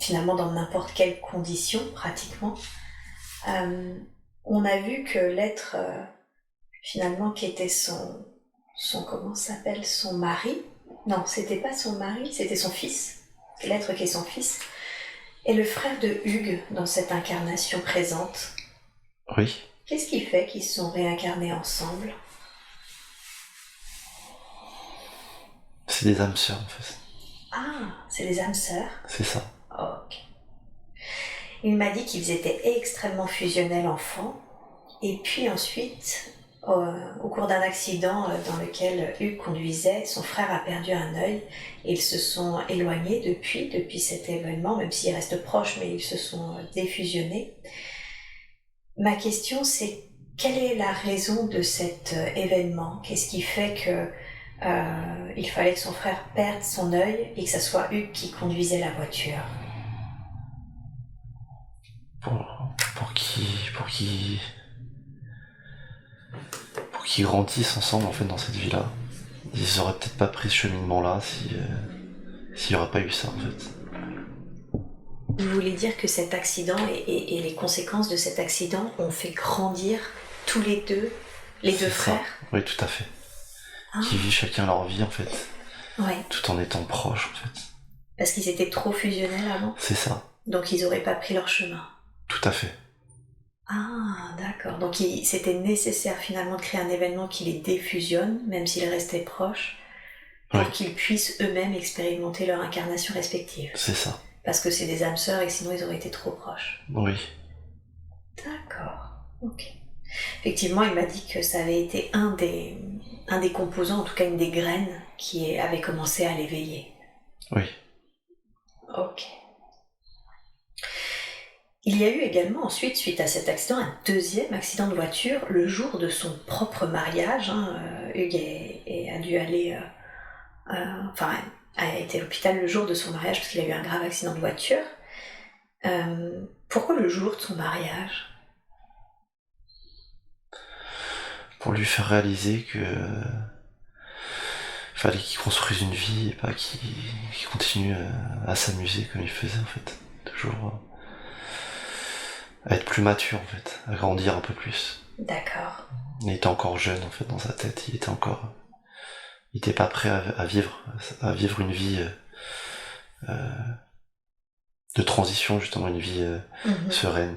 S1: finalement dans n'importe quelle condition, pratiquement. On a vu que l'être, finalement, qui était son comment s'appelle, son mari, non, c'était pas son mari, c'était son fils, l'être qui est son fils, est le frère de Hugues dans cette incarnation présente.
S2: Oui.
S1: Qu'est-ce qui fait qu'ils se sont réincarnés ensemble?
S2: C'est des âmes sœurs en fait.
S1: Ah, c'est des âmes sœurs?
S2: C'est ça.
S1: Ok. Il m'a dit qu'ils étaient extrêmement fusionnels enfants, et puis ensuite, au cours d'un accident dans lequel Hugues conduisait, son frère a perdu un œil, et ils se sont éloignés depuis cet événement, même s'ils restent proches, mais ils se sont défusionnés. Ma question, c'est quelle est la raison de cet événement? Qu'est-ce qui fait que il fallait que son frère perde son œil et que ça soit Hugues qui conduisait la voiture?
S2: Pour qu'ils grandissent ensemble en fait dans cette vie-là. Ils auraient peut-être pas pris ce cheminement-là s'il n'y aurait pas eu ça en fait.
S1: Vous voulez dire que cet accident et les conséquences de cet accident ont fait grandir tous les deux frères?
S2: Oui, tout à fait. Qui vivent chacun leur vie en fait.
S1: Ouais.
S2: Tout en étant proches en fait.
S1: Parce qu'ils étaient trop fusionnels avant?
S2: C'est ça.
S1: Donc ils n'auraient pas pris leur chemin?
S2: Tout à fait.
S1: Ah, d'accord. Donc c'était nécessaire finalement de créer un événement qui les défusionne, même s'ils restaient proches, pour qu'ils puissent eux-mêmes expérimenter leur incarnation respective.
S2: C'est ça.
S1: Parce que c'est des âmes sœurs et sinon ils auraient été trop proches.
S2: Oui.
S1: D'accord. Ok. Effectivement, il m'a dit que ça avait été un des composants, en tout cas une des graines, qui avait commencé à l'éveiller.
S2: Oui.
S1: Ok. Il y a eu également ensuite, suite à cet accident, un deuxième accident de voiture le jour de son propre mariage. Hugues a dû aller... a été à l'hôpital le jour de son mariage parce qu'il a eu un grave accident de voiture. Pourquoi le jour de son mariage?
S2: Pour lui faire réaliser que fallait qu'il construise une vie et pas qu'il continue à s'amuser comme il faisait en fait. Toujours à être plus mature en fait, à grandir un peu plus.
S1: D'accord.
S2: Il était encore jeune en fait dans sa tête, il était pas prêt à vivre une vie de transition, justement une vie sereine.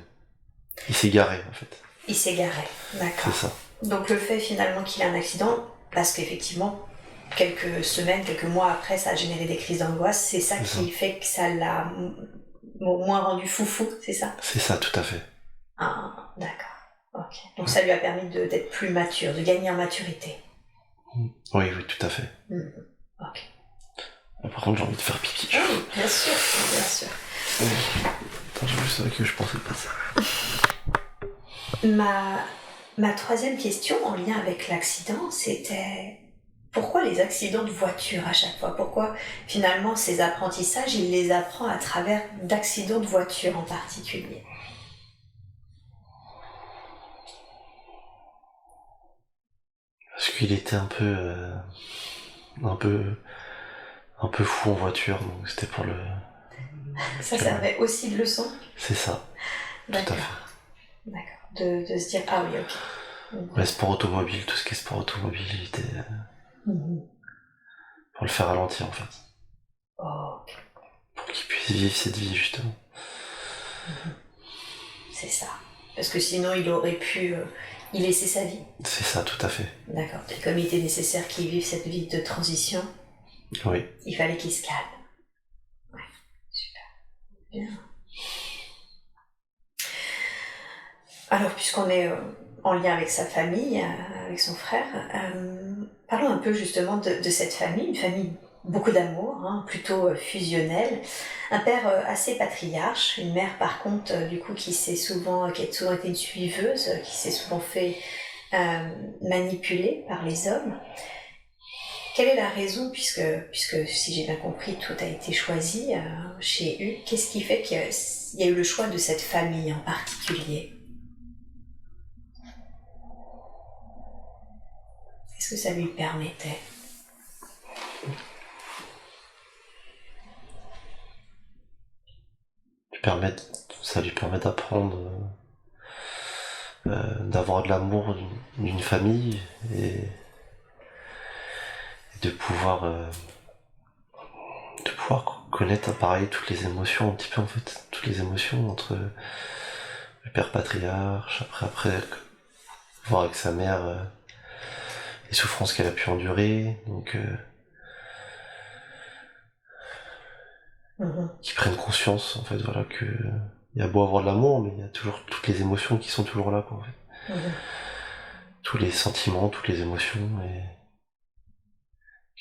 S2: Il s'est garé en fait.
S1: Il s'est garé, d'accord.
S2: C'est ça.
S1: Donc le fait finalement qu'il ait un accident, parce qu'effectivement, quelques semaines, quelques mois après, ça a généré des crises d'angoisse, c'est ça qui fait que ça l'a au moins rendu foufou, c'est ça?
S2: C'est ça, tout à fait.
S1: Ah, d'accord. Ok. Donc ça lui a permis d'être plus mature, de gagner en maturité.
S2: Oui, tout à fait.
S1: Ok.
S2: Par contre, j'ai envie de faire pipi.
S1: Oui, bien sûr, bien sûr.
S2: Attends, c'est vrai que je pensais pas ça.
S1: Ma troisième question en lien avec l'accident, c'était pourquoi les accidents de voiture à chaque fois? Pourquoi finalement ces apprentissages, il les apprend à travers d'accidents de voiture en particulier?
S2: Parce qu'il était un peu fou en voiture, donc c'était pour le...
S1: Ça servait aussi de leçon?
S2: C'est ça.
S1: D'accord.
S2: Tout à fait.
S1: D'accord. De se dire, ah oui, ok.
S2: Ouais, sport automobile, tout ce qui est sport automobile, il était... pour le faire ralentir en fait,
S1: Ok.
S2: pour qu'il puisse vivre cette vie justement.
S1: C'est ça. Parce que sinon, il aurait pu y laisser sa vie.
S2: C'est ça, tout à fait.
S1: D'accord. Et comme il était nécessaire qu'il vive cette vie de transition,
S2: Oui.
S1: il fallait qu'il se calme. Ouais, super. Bien. Alors, puisqu'on est en lien avec sa famille, avec son frère, parlons un peu justement de cette famille, une famille beaucoup d'amour, hein, plutôt fusionnelle, un père assez patriarche, une mère par contre du coup qui a souvent été une suiveuse, qui s'est souvent fait manipuler par les hommes. Quelle est la raison, puisque si j'ai bien compris tout a été choisi chez Hugues, qu'est-ce qui fait qu'il y a eu le choix de cette famille en particulier? Qu'est-ce que ça lui permettait?
S2: Ça lui permet d'apprendre, d'avoir de l'amour d'une famille et de pouvoir connaître pareil toutes les émotions un petit peu en fait, toutes les émotions entre le père patriarche, après voir avec sa mère les souffrances qu'elle a pu endurer, donc qu'ils prennent conscience en fait, voilà, que il y a beau avoir de l'amour, mais il y a toujours toutes les émotions qui sont toujours là, quoi, en fait. Tous les sentiments, toutes les émotions, et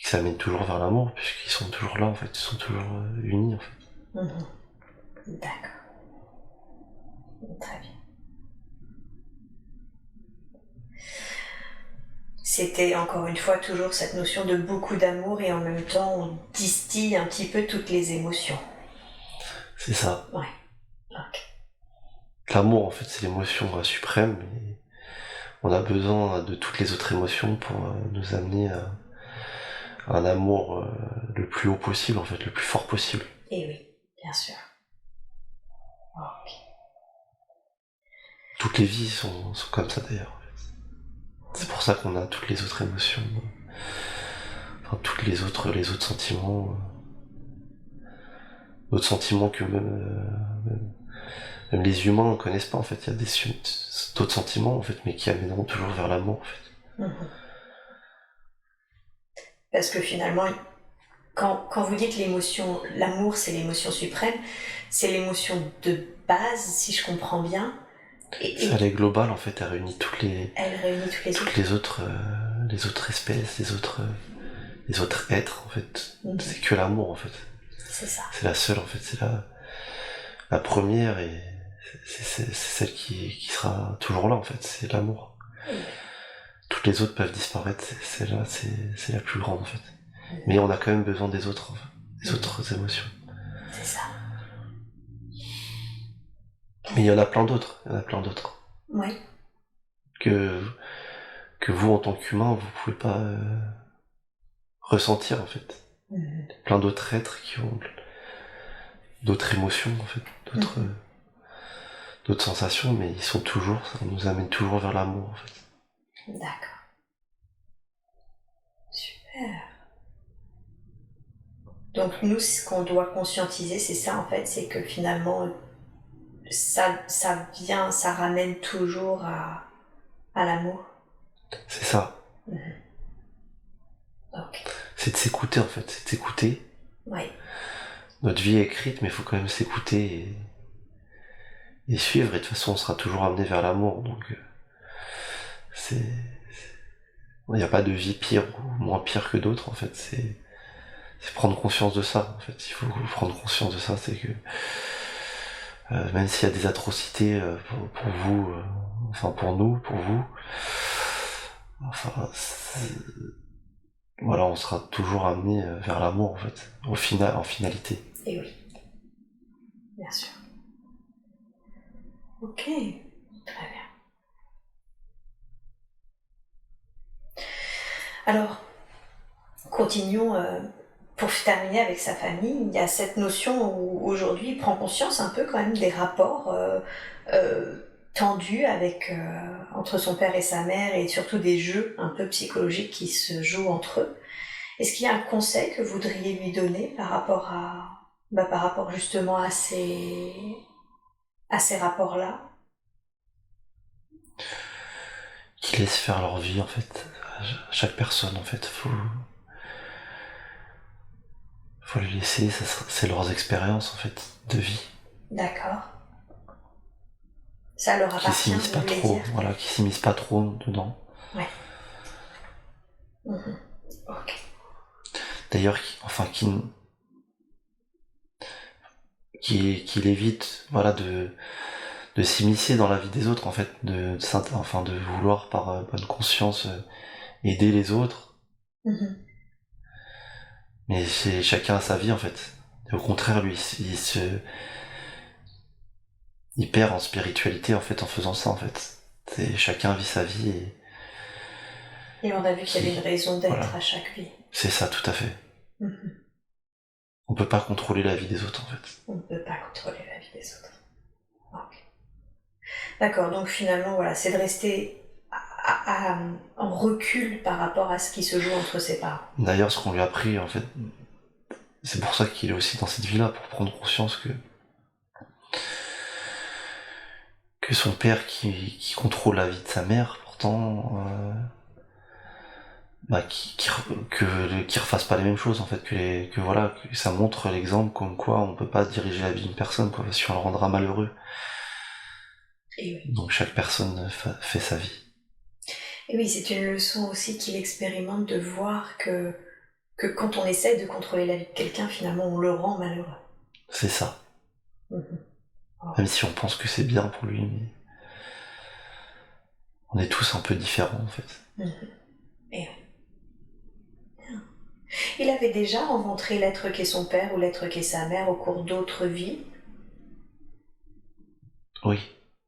S2: que ça mène toujours vers l'amour, puisqu'ils sont toujours là, en fait, ils sont toujours unis, en fait.
S1: D'accord. Très bien. C'était encore une fois toujours cette notion de beaucoup d'amour et en même temps on distille un petit peu toutes les émotions.
S2: C'est ça.
S1: Ouais. Ok.
S2: L'amour, en fait, c'est l'émotion suprême, et on a besoin de toutes les autres émotions pour nous amener à un amour le plus haut possible, en fait, le plus fort possible.
S1: Et oui, bien sûr. Ok.
S2: Toutes les vies sont comme ça d'ailleurs. C'est pour ça qu'on a toutes les autres émotions, enfin toutes les autres sentiments, d'autres sentiments que même les humains ne connaissent pas en fait. Il y a d'autres sentiments en fait, mais qui amèneront toujours vers l'amour en fait.
S1: Parce que finalement, quand vous dites l'émotion, l'amour c'est l'émotion suprême, c'est l'émotion de base, si je comprends bien.
S2: Elle est globale en fait, elle réunit toutes les autres espèces, les autres êtres en fait. C'est que l'amour en fait.
S1: C'est ça.
S2: C'est la seule en fait, c'est la première et c'est celle qui sera toujours là en fait, c'est l'amour. Toutes les autres peuvent disparaître, celle-là c'est la plus grande en fait. Mais on a quand même besoin des autres émotions.
S1: C'est ça.
S2: Mais il y en a plein d'autres,
S1: Oui.
S2: Que vous en tant qu'humain vous pouvez pas ressentir en fait. Plein d'autres êtres qui ont d'autres émotions en fait, d'autres sensations, mais ils sont toujours, ça nous amène toujours vers l'amour en fait.
S1: D'accord. Super. Donc nous, ce qu'on doit conscientiser, c'est ça en fait, c'est que finalement, ça ramène toujours à l'amour.
S2: C'est ça.
S1: Okay.
S2: C'est de s'écouter en fait, c'est de s'écouter.
S1: Oui.
S2: Notre vie est écrite, mais il faut quand même s'écouter et suivre, et de toute façon on sera toujours amené vers l'amour, donc il n'y a pas de vie pire ou moins pire que d'autres en fait, c'est prendre conscience de ça en fait, il faut prendre conscience de ça, c'est que même s'il y a des atrocités pour vous, enfin pour nous, pour vous, enfin voilà, on sera toujours amené vers l'amour en fait, en finalité.
S1: Et oui, bien sûr. Ok, très bien. Alors, continuons. Pour terminer avec sa famille, il y a cette notion où aujourd'hui il prend conscience un peu quand même des rapports tendus entre son père et sa mère, et surtout des jeux un peu psychologiques qui se jouent entre eux. Est-ce qu'il y a un conseil que vous voudriez lui donner par rapport par rapport justement à ces rapports-là?
S2: Qu'ils laissent faire leur vie en fait. Chaque personne en fait, faut les laisser, c'est leurs expériences en fait de vie.
S1: D'accord. Ça leur
S2: Qui
S1: appartient,
S2: s'immiscent
S1: vous
S2: pas
S1: voulez
S2: trop,
S1: dire?
S2: voilà, qui s'immiscent pas trop dedans.
S1: Ouais. Mhm. Ok.
S2: D'ailleurs, qu'il évite, voilà, de s'immiscer dans la vie des autres en fait, de vouloir par bonne conscience aider les autres.
S1: Mhm.
S2: Mais chacun a sa vie en fait. Et au contraire, lui, il perd en spiritualité en fait en faisant ça en fait. Chacun vit sa vie
S1: Et on a vu qu'il y avait une raison d'être
S2: voilà.
S1: à chaque vie.
S2: C'est ça, tout à fait.
S1: Mhm.
S2: On peut pas contrôler la vie des autres en fait.
S1: On ne peut pas contrôler la vie des autres. Ok. D'accord, donc finalement, voilà, c'est de rester en recul par rapport à ce qui se joue entre ses parents.
S2: D'ailleurs, ce qu'on lui a appris en fait, c'est pour ça qu'il est aussi dans cette vie-là, pour prendre conscience que son père qui contrôle la vie de sa mère, pourtant, qu'il refasse pas les mêmes choses en fait, que voilà, que ça montre l'exemple comme quoi on peut pas diriger la vie d'une personne, quoi, parce qu'on le rendra malheureux.
S1: Et oui.
S2: Donc chaque personne fait sa vie.
S1: Et oui, c'est une leçon aussi qu'il expérimente de voir que quand on essaie de contrôler la vie de quelqu'un, finalement, on le rend malheureux.
S2: C'est ça.
S1: Mhm. Oh.
S2: Même si on pense que c'est bien pour lui, mais on est tous un peu différents en fait.
S1: Mhm. Et oui. Il avait déjà rencontré l'être qu'est son père ou l'être qu'est sa mère au cours d'autres vies.
S2: Oui.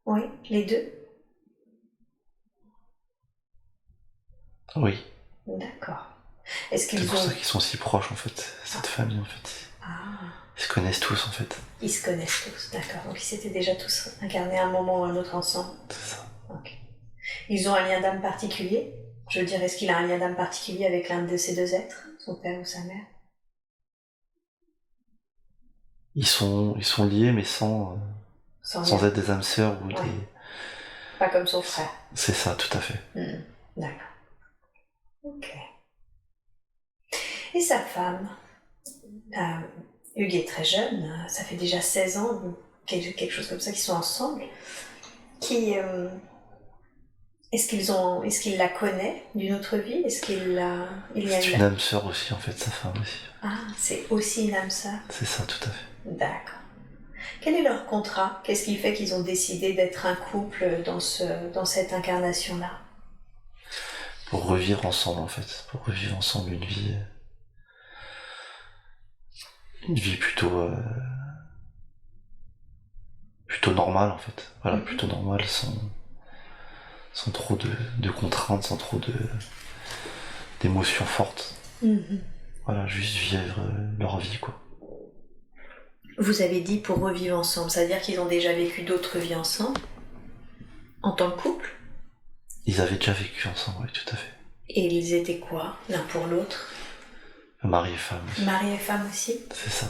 S1: Oui, les deux.
S2: Oui.
S1: D'accord. Est-ce qu'ils
S2: C'est pour
S1: ont...
S2: ça qu'ils sont si proches en fait, cette famille en fait.
S1: Ah,
S2: Ils se connaissent tous en fait.
S1: ils se connaissent tous, d'accord. Donc ils s'étaient déjà tous incarnés à un moment ou à un autre ensemble.
S2: C'est ça.
S1: Ok. Ils ont un lien d'âme particulier? Je veux dire, est-ce qu'il a un lien d'âme particulier avec l'un de ces deux êtres, son père ou sa mère?
S2: Ils sont liés mais sans être des âmes sœurs ou
S1: Ouais.
S2: des...
S1: Pas comme son frère.
S2: C'est ça, tout à fait.
S1: D'accord. Ok. Et sa femme? Hugues est très jeune, ça fait déjà 16 ans, quelque chose comme ça, qu'ils sont ensemble. Est-ce qu'il la connaît d'une autre vie? Est-ce qu'il il y a
S2: C'est une âme sœur aussi en fait, sa femme aussi.
S1: Ah, c'est aussi une âme sœur?
S2: C'est ça, tout à fait.
S1: D'accord. Quel est leur contrat? Qu'est-ce qui fait qu'ils ont décidé d'être un couple dans cette incarnation-là?
S2: Pour revivre ensemble en fait, pour revivre ensemble une vie plutôt normale en fait. Voilà, plutôt normale, sans trop de contraintes, sans trop d'émotions fortes. Voilà, juste vivre leur vie quoi.
S1: Vous avez dit pour revivre ensemble, ça veut dire qu'ils ont déjà vécu d'autres vies ensemble? En tant que couple?
S2: Ils avaient déjà vécu ensemble, oui, tout à fait.
S1: Et ils étaient quoi, l'un pour l'autre?
S2: Mari et femme aussi.
S1: Mari et femme aussi?
S2: C'est ça.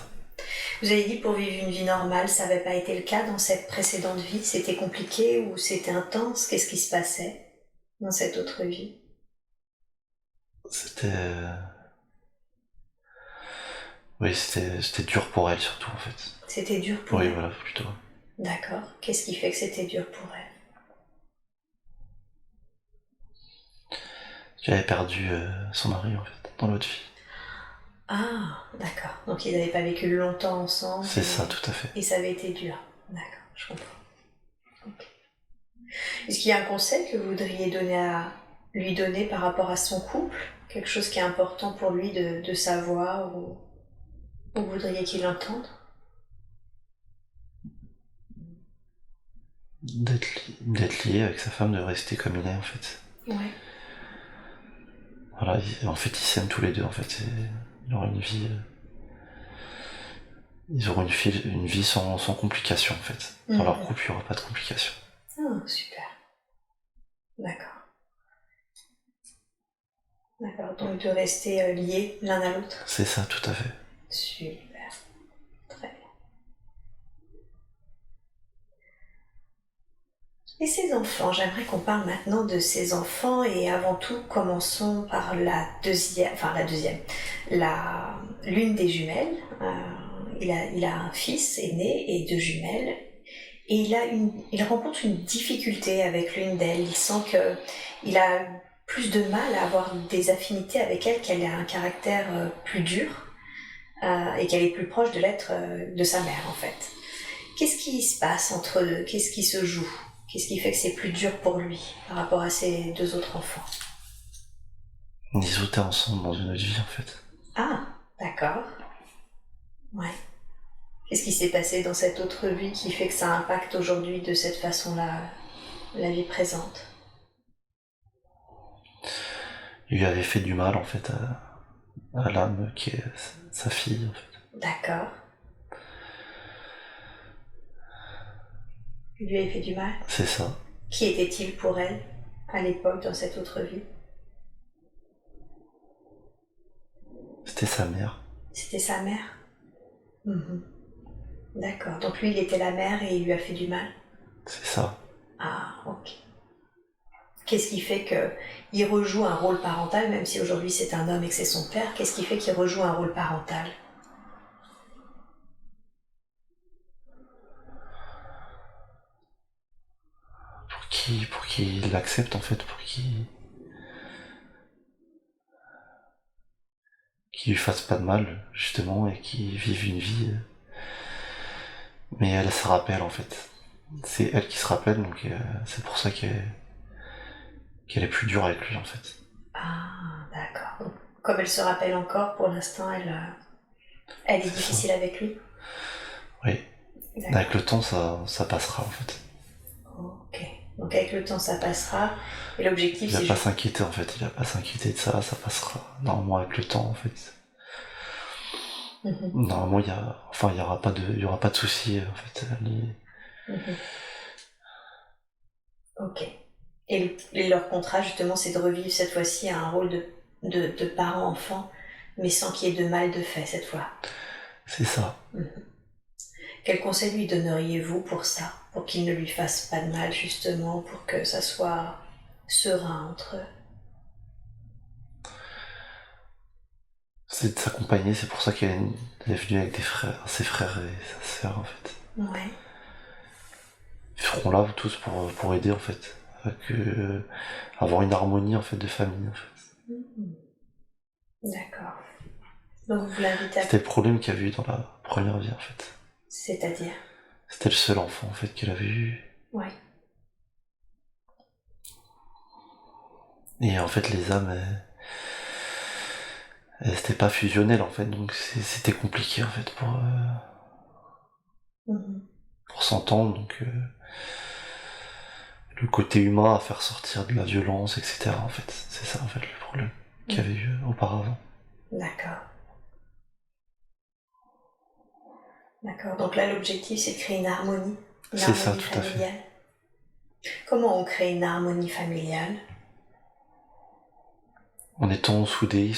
S1: Vous avez dit pour vivre une vie normale, ça n'avait pas été le cas dans cette précédente vie? C'était compliqué ou c'était intense? Qu'est-ce qui se passait dans cette autre vie?
S2: Oui, c'était dur pour elle surtout en fait.
S1: C'était dur pour elle?
S2: Oui, voilà, plutôt.
S1: D'accord. Qu'est-ce qui fait que c'était dur pour elle?
S2: J'avais perdu son mari en fait, dans l'autre vie.
S1: Ah, d'accord. Donc ils n'avaient pas vécu longtemps ensemble.
S2: C'est ça, tout à fait.
S1: Et ça avait été dur. D'accord, je comprends. Okay. Est-ce qu'il y a un conseil que vous voudriez lui donner par rapport à son couple? Quelque chose qui est important pour lui de savoir ou vous voudriez qu'il entende?
S2: D'être lié avec sa femme, de rester comme il est en fait.
S1: Ouais.
S2: Voilà, en fait ils s'aiment tous les deux en fait. Il aura une vie... Ils auront une vie sans complications en fait. Dans leur couple, il n'y aura pas de complications.
S1: Ah, super. D'accord. D'accord, donc de rester liés l'un à l'autre.
S2: C'est ça, tout à fait.
S1: Super, très bien. Et ces enfants, j'aimerais qu'on parle maintenant de ces enfants et avant tout, commençons par l'une des jumelles. Il a un fils aîné et deux jumelles et il rencontre une difficulté avec l'une d'elles. Il sent qu'il a plus de mal à avoir des affinités avec elle, qu'elle a un caractère plus dur et qu'elle est plus proche de l'être de sa mère en fait. Qu'est-ce qui se passe entre eux? Qu'est-ce qui se joue? Qu'est-ce qui fait que c'est plus dur pour lui par rapport à ses deux autres enfants?
S2: Ils étaient ensemble dans une autre vie, en fait.
S1: Ah, d'accord. Ouais. Qu'est-ce qui s'est passé dans cette autre vie qui fait que ça impacte aujourd'hui de cette façon-là la vie présente?
S2: Il lui avait fait du mal, en fait, à l'âme qui est sa fille, en fait.
S1: D'accord. Il lui avait fait du mal?
S2: C'est ça.
S1: Qui était-il pour elle à l'époque dans cette autre vie?
S2: C'était sa mère.
S1: C'était sa mère? Mhm. D'accord. Donc lui, il était la mère et il lui a fait du mal?
S2: C'est ça.
S1: Ah, ok. Qu'est-ce qui fait qu'il rejoue un rôle parental, même si aujourd'hui c'est un homme et que c'est son père? Qu'est-ce qui fait qu'il rejoue un rôle parental?
S2: Pour qu'il l'accepte, en fait, pour qu'il lui fasse pas de mal, justement, et qu'il vive une vie. Mais elle se rappelle, en fait. C'est elle qui se rappelle, donc c'est pour ça qu'elle est plus dure avec lui, en fait.
S1: Ah, d'accord. Donc, comme elle se rappelle encore, pour l'instant, elle est
S2: C'est
S1: difficile
S2: ça.
S1: avec lui?
S2: Oui.
S1: D'accord.
S2: Avec le temps, ça passera, en fait.
S1: Ok. Donc avec le temps, ça passera. Et l'objectif,
S2: Il va
S1: c'est
S2: pas
S1: juste...
S2: s'inquiéter, en fait. Il va pas s'inquiéter de ça, ça passera. Normalement, avec le temps, en fait.
S1: Mhm,
S2: Normalement, il y aura pas de soucis, en fait.
S1: mhm. Ok. Et leur contrat, justement, c'est de revivre cette fois-ci un rôle de parent-enfant, mais sans qu'il y ait de mal de fait cette fois.
S2: C'est ça.
S1: Mhm. Quel conseil lui donneriez-vous pour ça? Pour qu'il ne lui fasse pas de mal, justement, pour que ça soit serein entre eux?
S2: C'est de s'accompagner, c'est pour ça elle est venue avec ses frères et sa sœur, en fait.
S1: Ouais.
S2: Ils seront là, tous, pour aider, en fait. Avoir une harmonie, en fait, de famille, en fait.
S1: Mhm. D'accord. Donc vous l'invitez à...
S2: C'était le problème qu'il y avait eu dans la première vie, en fait.
S1: C'est-à-dire?
S2: C'était le seul enfant, en fait, qu'elle avait eu.
S1: Ouais.
S2: Et en fait, les âmes, elles étaient pas fusionnelles, en fait, donc c'était compliqué, en fait,
S1: Mhm.
S2: pour s'entendre, donc le côté humain à faire sortir de la violence, etc., en fait. C'est ça, en fait, le problème qu'il y avait eu auparavant.
S1: D'accord. D'accord. Donc là, l'objectif, c'est de créer une harmonie
S2: C'est ça, tout à fait.
S1: familiale. Comment on crée une harmonie familiale?
S2: En étant soudés, ils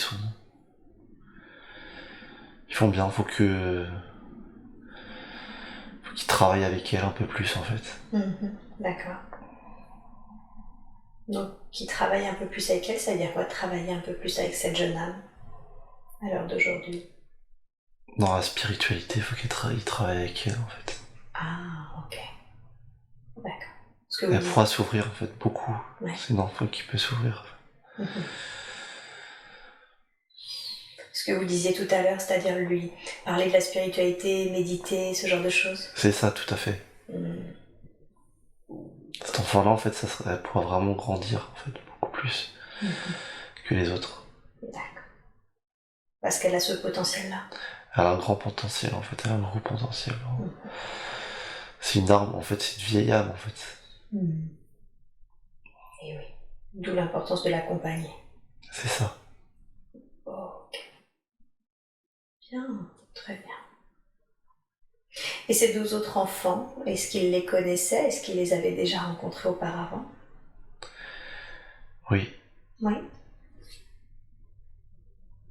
S2: font bien, faut qu'ils travaillent avec elle un peu plus, en fait.
S1: Mhm. D'accord. Donc, qui travaille un peu plus avec elle, ça veut dire quoi, travailler un peu plus avec cette jeune âme à l'heure d'aujourd'hui?
S2: Dans la spiritualité, faut qu'ils travaillent avec elle, en fait.
S1: Ah, ok. D'accord. Ce que vous
S2: Elle
S1: dites.
S2: pourra s'ouvrir, en fait, beaucoup.
S1: Ouais.
S2: C'est une enfant qui peut s'ouvrir.
S1: Mhm. Ce que vous disiez tout à l'heure, c'est-à-dire lui parler de la spiritualité, méditer, ce genre de choses.
S2: C'est ça, tout à fait.
S1: Mhm.
S2: Cet enfant-là, en fait, elle pourra vraiment grandir, en fait, beaucoup plus que les autres.
S1: D'accord. Parce qu'elle a ce potentiel-là.
S2: Elle a un grand potentiel, en fait, elle a un gros potentiel.
S1: Mhm.
S2: C'est une arme, en fait, c'est une vieille âme, en fait.
S1: Mhm. Et oui. D'où l'importance de l'accompagner.
S2: C'est ça.
S1: Ok. Bien, très bien. Et ces deux autres enfants, est-ce qu'il les connaissait? Est-ce qu'il les avait déjà rencontrés auparavant?
S2: Oui.
S1: Oui.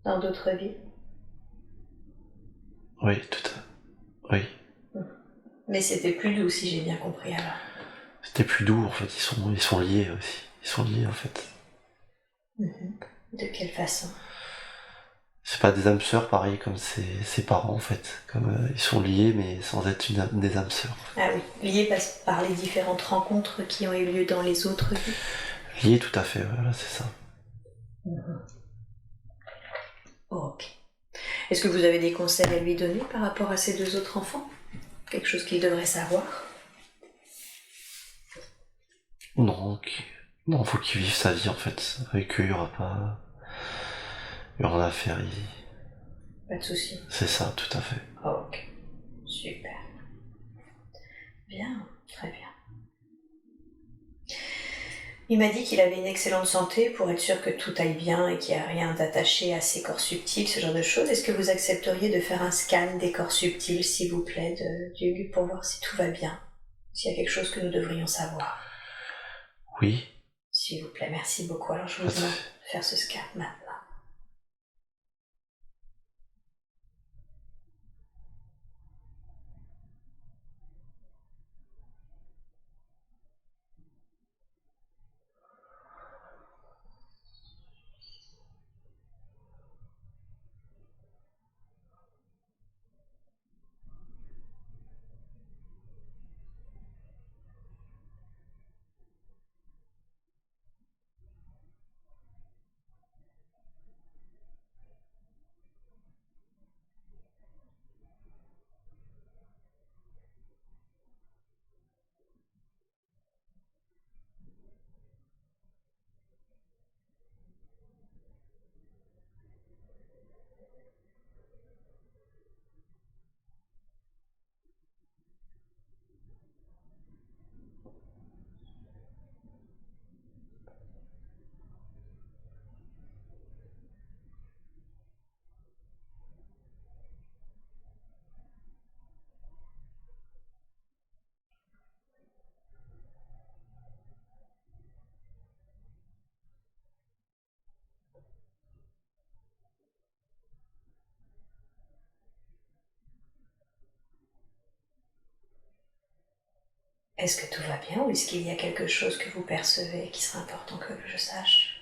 S1: dans d'autres vies?
S2: Oui, oui.
S1: Mais c'était plus doux, si j'ai bien compris alors.
S2: C'était plus doux, en fait, ils sont liés aussi. Ils sont liés, en fait.
S1: De quelle façon?
S2: C'est pas des âmes sœurs, pareil, comme ses parents, en fait. Comme ils sont liés, mais sans être des âmes sœurs.
S1: Ah oui, liés par les différentes rencontres qui ont eu lieu dans les autres vies.
S2: Liés, tout à fait, voilà, c'est ça.
S1: Ok. Est-ce que vous avez des conseils à lui donner par rapport à ces deux autres enfants? Quelque chose qu'il devrait savoir?
S2: Non, faut qu'il vive sa vie, en fait. Avec eux, il y aura pas... Il y aura rien à faire,
S1: Pas de souci.
S2: C'est ça, tout à fait.
S1: Ok. Super. Bien, très bien. Il m'a dit qu'il avait une excellente santé pour être sûr que tout aille bien et qu'il n'y a rien d'attaché à ses corps subtils, ce genre de choses. Est-ce que vous accepteriez de faire un scan des corps subtils, s'il vous plaît, Hugues, pour voir si tout va bien? S'il y a quelque chose que nous devrions savoir?
S2: Oui.
S1: S'il vous plaît, merci beaucoup. Alors je vous demande de faire ce scan maintenant. Est-ce que tout va bien ou est-ce qu'il y a quelque chose que vous percevez qui serait important que je sache?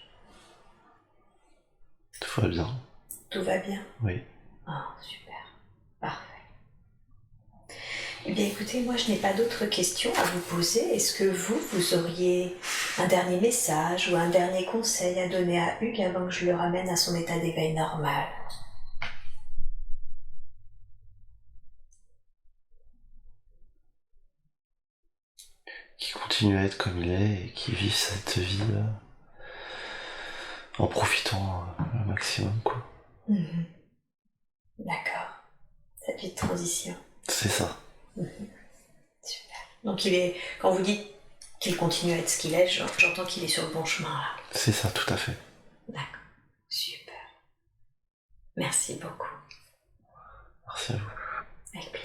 S2: Tout va bien.
S1: Tout va bien?
S2: Oui.
S1: Ah, super. Parfait. Eh bien écoutez, moi je n'ai pas d'autres questions à vous poser. Est-ce que vous auriez un dernier message ou un dernier conseil à donner à Hugues avant que je le ramène à son état d'éveil normal?
S2: Qui continue à être comme il est et qui vit cette vie en profitant le maximum, quoi.
S1: D'accord. Cette vie de transition.
S2: C'est ça.
S1: Super. Donc quand vous dites qu'il continue à être ce qu'il est, j'entends qu'il est sur le bon chemin là.
S2: C'est ça, tout à fait.
S1: D'accord. Super. Merci beaucoup.
S2: Merci à vous.
S1: Avec plaisir.